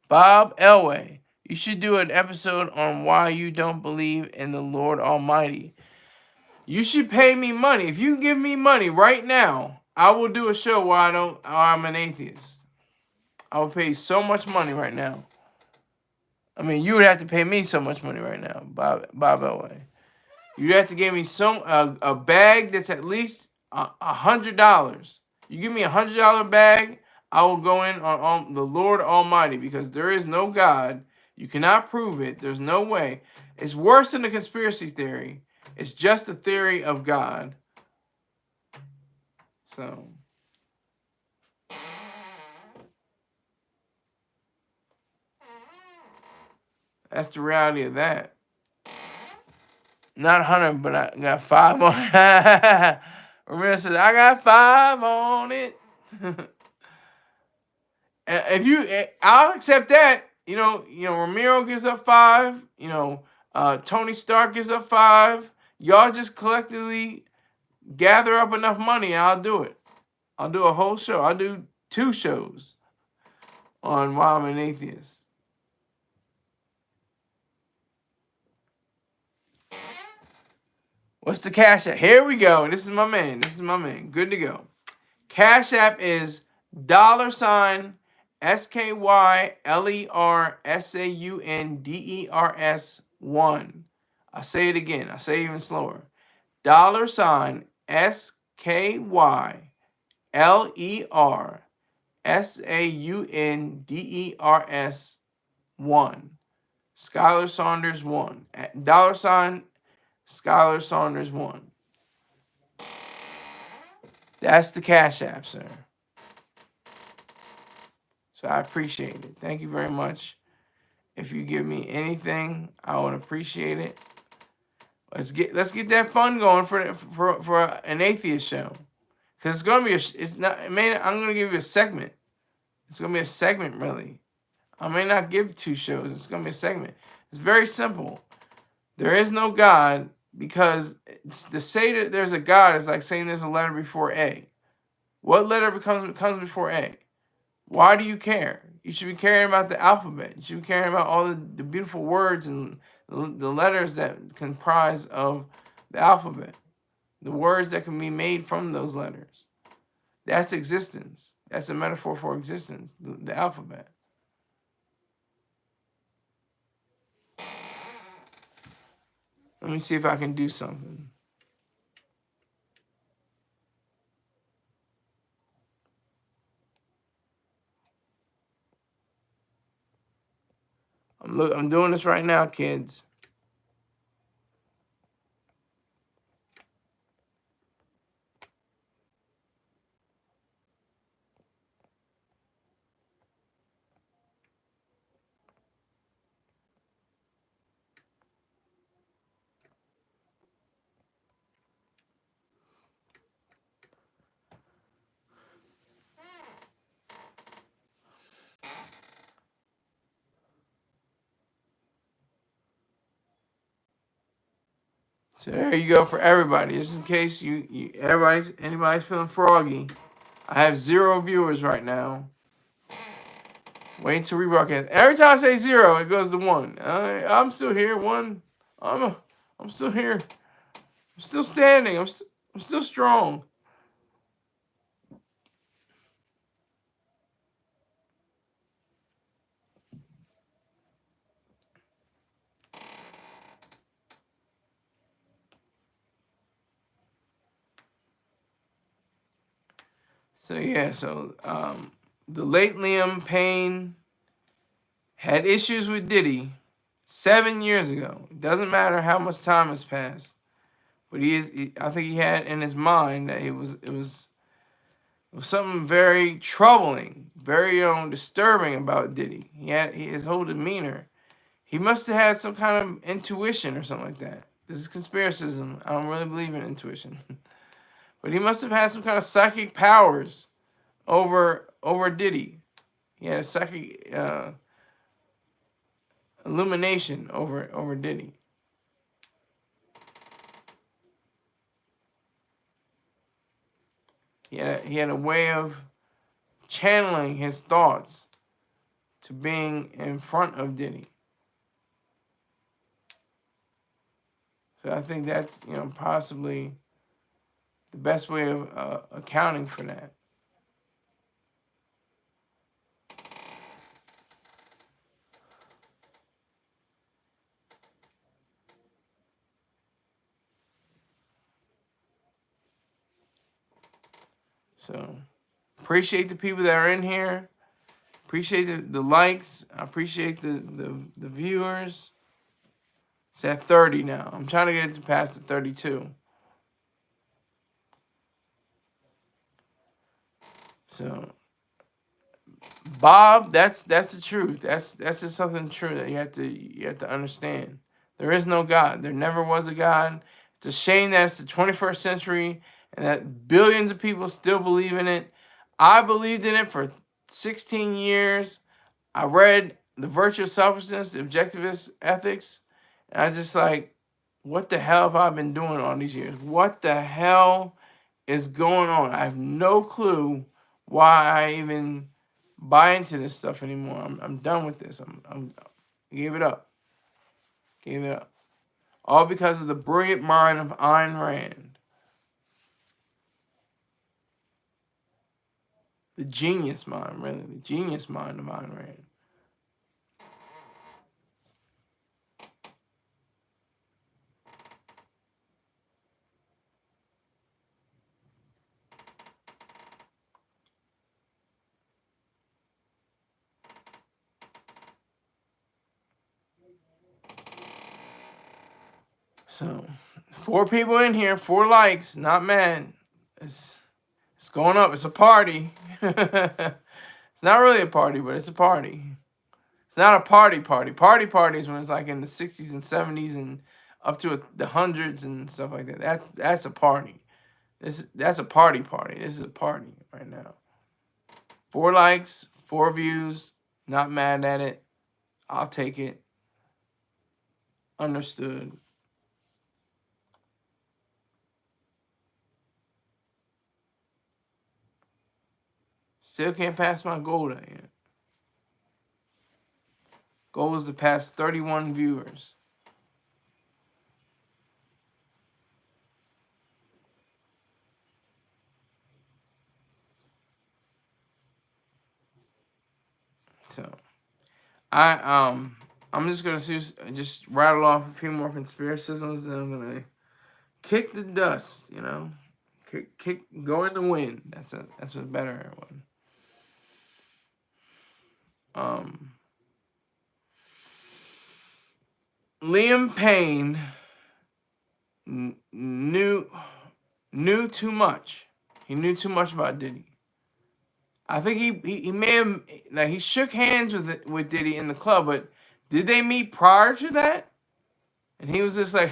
Bob Elway. You should do an episode on why you don't believe in the Lord Almighty. You should pay me money. If you give me money right now, I will do a show why I'm an atheist. I will pay you so much money right now. I mean, you would have to pay me so much money right now, Bob Elway. You have to give me a bag that's at least $100. You give me $100 bag, I will go in on the Lord Almighty, because there is no God. You cannot prove it. There's no way. It's worse than a conspiracy theory. It's just a theory of God. So that's the reality of that. Not 100, but I got 5 on it. Ramiro says, I got 5 on it. I'll accept that. You know, Ramiro gives up 5. You know, Tony Stark gives up 5. Y'all just collectively gather up enough money, and I'll do it. I'll do a whole show. I'll do 2 shows on why I'm an atheist. What's the Cash App? Here we go. This is my man. Good to go. Cash App is $SkylerSaunders 1. I'll say it again. I'll say it even slower. $SkylerSaunders 1. Skyler Saunders 1. $Skyler Saunders 1. That's the Cash App, sir. So I appreciate it. Thank you very much. If you give me anything, I would appreciate it. Let's get that fun going for an atheist show. Cause it's gonna be I'm gonna give you a segment. It's gonna be a segment, really. I may not give 2 shows. It's gonna be a segment. It's very simple. There is no God, because to say that there's a God is like saying there's a letter before A. What letter comes before A? Why do you care? You should be caring about the alphabet. You should be caring about all the beautiful words and the letters that comprise of the alphabet. The words that can be made from those letters. That's existence. That's a metaphor for existence, the alphabet. Let me see if I can do something. I'm doing this right now, kids. So there you go for everybody. Just in case anybody's feeling froggy. I have 0 viewers right now. Wait till rebroadcast. Every time I say 0, it goes to 1. I'm still here. 1. I'm still here. I'm still standing. I'm still strong. So yeah, the late Liam Payne had issues with Diddy 7 years ago. It doesn't matter how much time has passed, but I think he had in his mind that it was something very troubling, very disturbing about Diddy. His whole demeanor. He must have had some kind of intuition or something like that. This is conspiracism. I don't really believe in intuition. But he must have had some kind of psychic powers over Diddy. He had a psychic illumination over Diddy. He had a way of channeling his thoughts to being in front of Diddy. So I think that's possibly the best way of accounting for that. So appreciate the people that are in here. Appreciate the likes. I appreciate the viewers. It's at 30 now. I'm trying to get it to past the 32. So Bob, that's the truth. That's just something true that you have to understand. There is no God. There never was a God. It's a shame that it's the 21st century and that billions of people still believe in it. I believed in it for 16 years. I read The Virtue of Selfishness, The Objectivist Ethics, and I was just like, what the hell have I been doing all these years? What the hell is going on? I have no clue why I even buy into this stuff anymore. I'm done with this. I gave it up. Gave it up. All because of the brilliant mind of Ayn Rand. The genius mind, really. The genius mind of Ayn Rand. So, 4 people in here, 4 likes, not mad. It's going up. It's a party. It's not really a party, but it's a party. It's not a party. Party is when it's like in the 60s and 70s and up to the hundreds and stuff like that. That's a party. That's a party. This is a party right now. 4 likes, 4 views. Not mad at it. I'll take it. Understood. Still can't pass my goal yet. Goal is to pass 31 viewers. So, I'm just gonna just rattle off a few more conspiracisms, and I'm gonna kick the dust. Go in the wind. That's a better one. Liam Payne knew too much. He knew too much about Diddy. I think he may have, like, he shook hands with Diddy in the club, but did they meet prior to that? And he was just like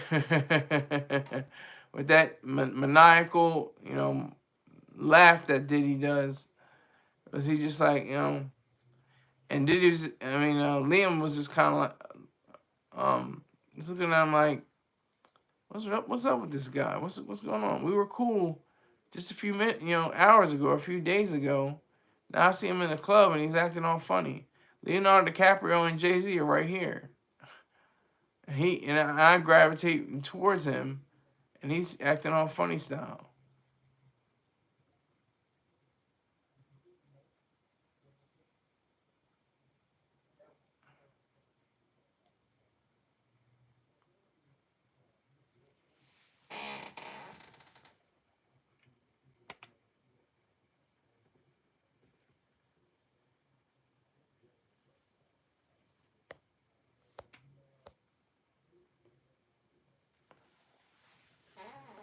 with that maniacal, laugh that Diddy does. Was he just like, and Diddy was, Liam was just kind of like, just looking at him like, what's up with this guy? What's going on? We were cool just a few minutes, hours ago, a few days ago. Now I see him in the club and he's acting all funny. Leonardo DiCaprio and Jay-Z are right here. And I gravitate towards him and he's acting all funny style.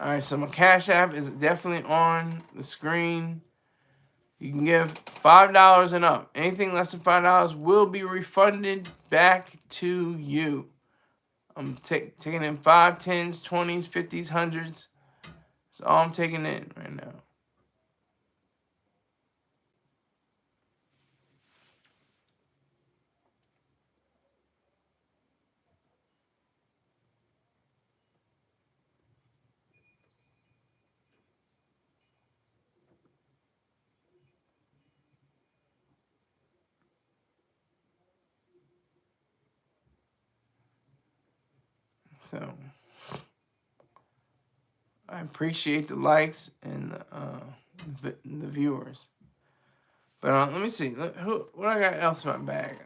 All right, so my Cash App is definitely on the screen. You can give $5 and up. Anything less than $5 will be refunded back to you. I'm taking in 5, 10s, 20s, 50s, 100s. That's all I'm taking in right now. So I appreciate the likes and the viewers. But let me see. What I got else in my bag?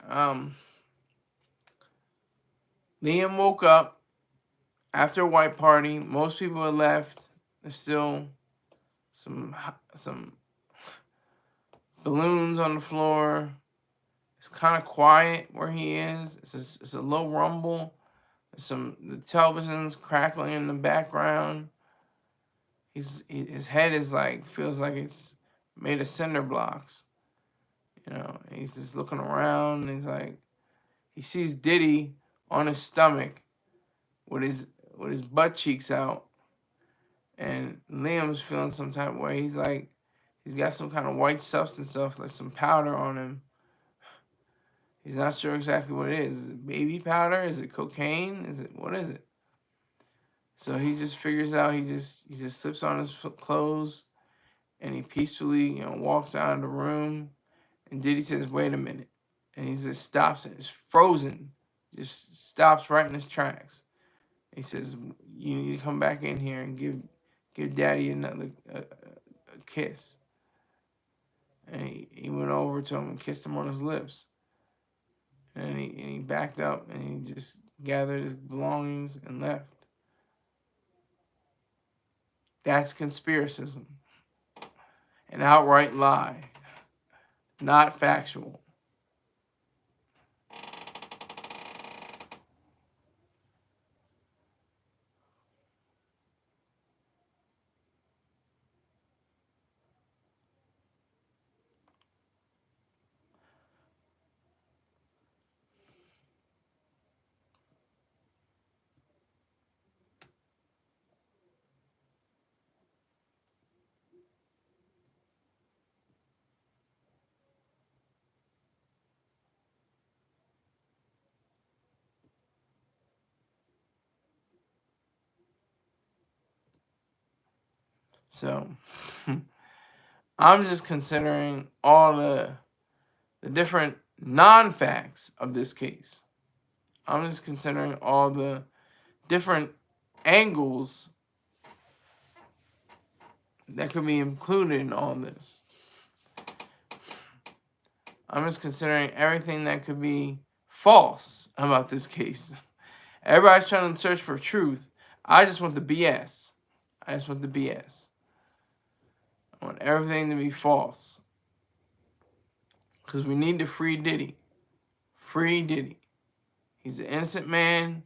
Liam woke up after a white party. Most people had left. There's still some balloons on the floor. It's kind of quiet where he is. It's a low rumble. The television's crackling in the background. His head is feels like it's made of cinder blocks. You know, he's just looking around. And he sees Diddy on his stomach with his butt cheeks out, and Liam's feeling some type of way. He's got some kind of white substance stuff, like some powder on him. He's not sure exactly what it is. Is it baby powder? Is it cocaine? What is it? So he just figures out he just slips on his clothes, and he peacefully walks out of the room. And Diddy says, "Wait a minute," and he just stops it. It's frozen. Just stops right in his tracks. He says, "You need to come back in here and give Daddy another a kiss." And he went over to him and kissed him on his lips. And he backed up and he just gathered his belongings and left. That's conspiracism. An outright lie. Not factual. So I'm just considering all the different non-facts of this case. I'm just considering all the different angles that could be included in all this. I'm just considering everything that could be false about this case. Everybody's trying to search for truth. I just want the BS. I just want the BS. I want everything to be false. Because we need to free Diddy. Free Diddy. He's an innocent man,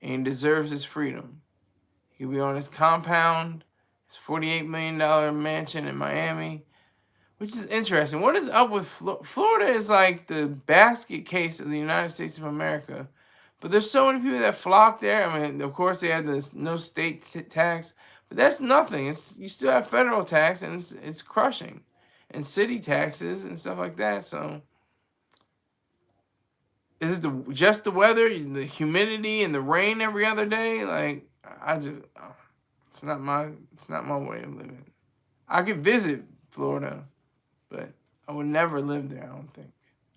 and he deserves his freedom. He could be on his compound, his $48 million mansion in Miami, which is interesting. What is up with Florida? Is like the basket case of the United States of America. But there's so many people that flock there. I mean, of course, they had this no state tax. But that's nothing. You still have federal tax, and it's crushing. And city taxes and stuff like that. So is it just the weather, the humidity, and the rain every other day? Like, it's not my way of living. I could visit Florida, but I would never live there.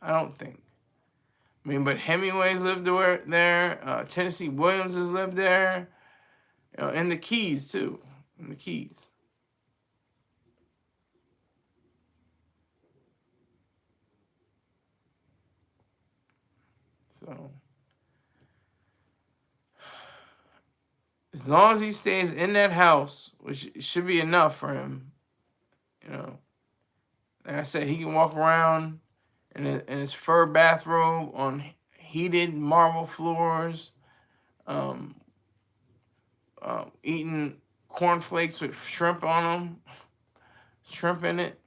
I don't think. I mean, but Hemingway's lived there. Tennessee Williams has lived there. And the Keys too. In the Keys. So as long as he stays in that house, which should be enough for him, like I said, he can walk around in his fur bathrobe on heated marble floors, eating cornflakes with shrimp on them. Shrimp in it.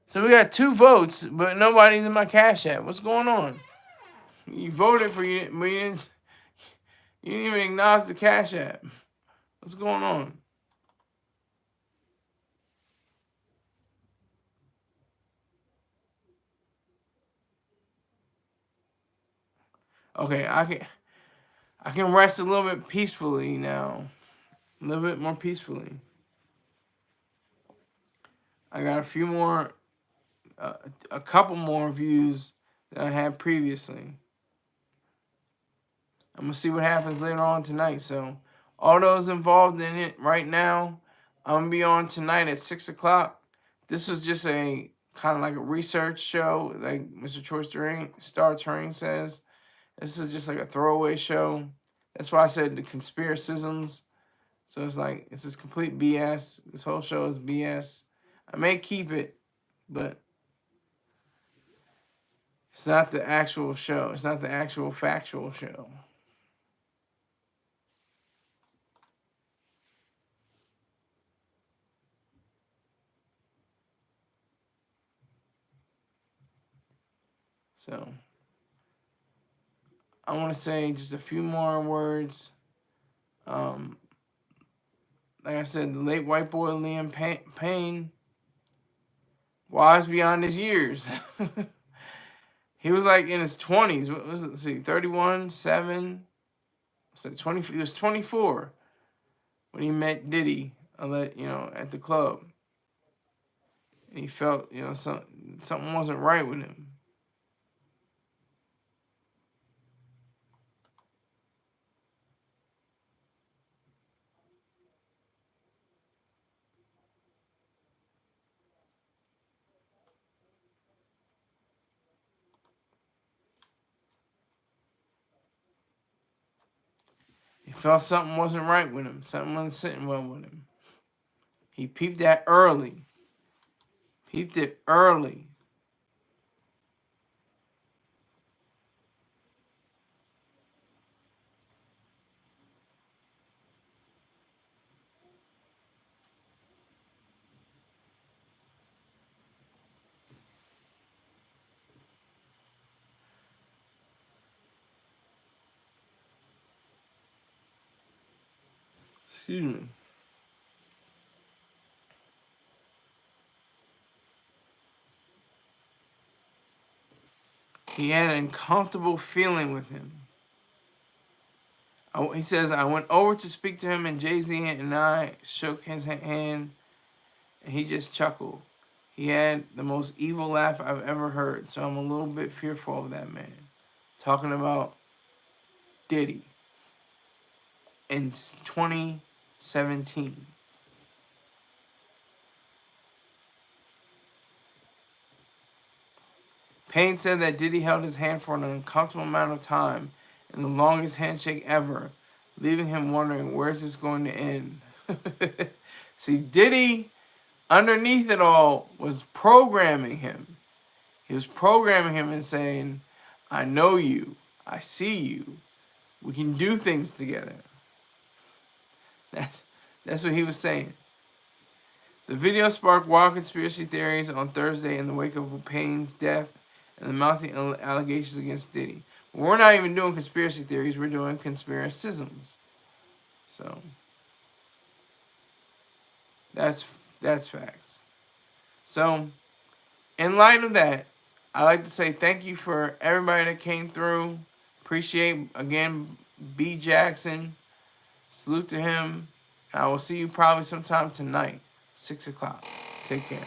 So we got 2 votes, but nobody's in my Cash App. What's going on? You voted for you, but you didn't even acknowledge the Cash App. What's going on? Okay, I can rest a little bit peacefully now. A little bit more peacefully. I got a few more, a couple more views than I had previously. I'm going to see what happens later on tonight. So, all those involved in it right now, I'm going to be on tonight at 6 o'clock. This was just a kind of like a research show, like Mr. Star Turing says. This is just like a throwaway show. That's why I said the Conspiracisms. So it's like, it's just complete BS. This whole show is BS. I may keep it, but it's not the actual show. It's not the actual factual show. So, I want to say just a few more words. Like I said, the late white boy Liam Payne, wise beyond his years. He was like in his 20s. What was it? Let's see, 31, 7. So 20. He was 24 when he met Diddy, at the club. And he felt, something wasn't right with him. He felt something wasn't right with him. Something wasn't sitting well with him. He peeped that early. Peeped it early. Excuse me. He had an uncomfortable feeling with him. He says, I went over to speak to him, and Jay-Z and I shook his hand, and he just chuckled. He had the most evil laugh I've ever heard, so I'm a little bit fearful of that man. Talking about Diddy in 2017. Payne said that Diddy held his hand for an uncomfortable amount of time, and the longest handshake ever, leaving him wondering, where's this going to end? See, Diddy, underneath it all, was programming him. He was programming him and saying, I know you. I see you. We can do things together. That's what he was saying. The video sparked wild conspiracy theories on Thursday in the wake of Payne's death and the mounting allegations against Diddy. We're not even doing conspiracy theories. We're doing conspiracisms. So, that's facts. So, in light of that, I'd like to say thank you for everybody that came through. Appreciate, again, B. Jackson. Salute to him. I will see you probably sometime tonight, 6 o'clock. Take care.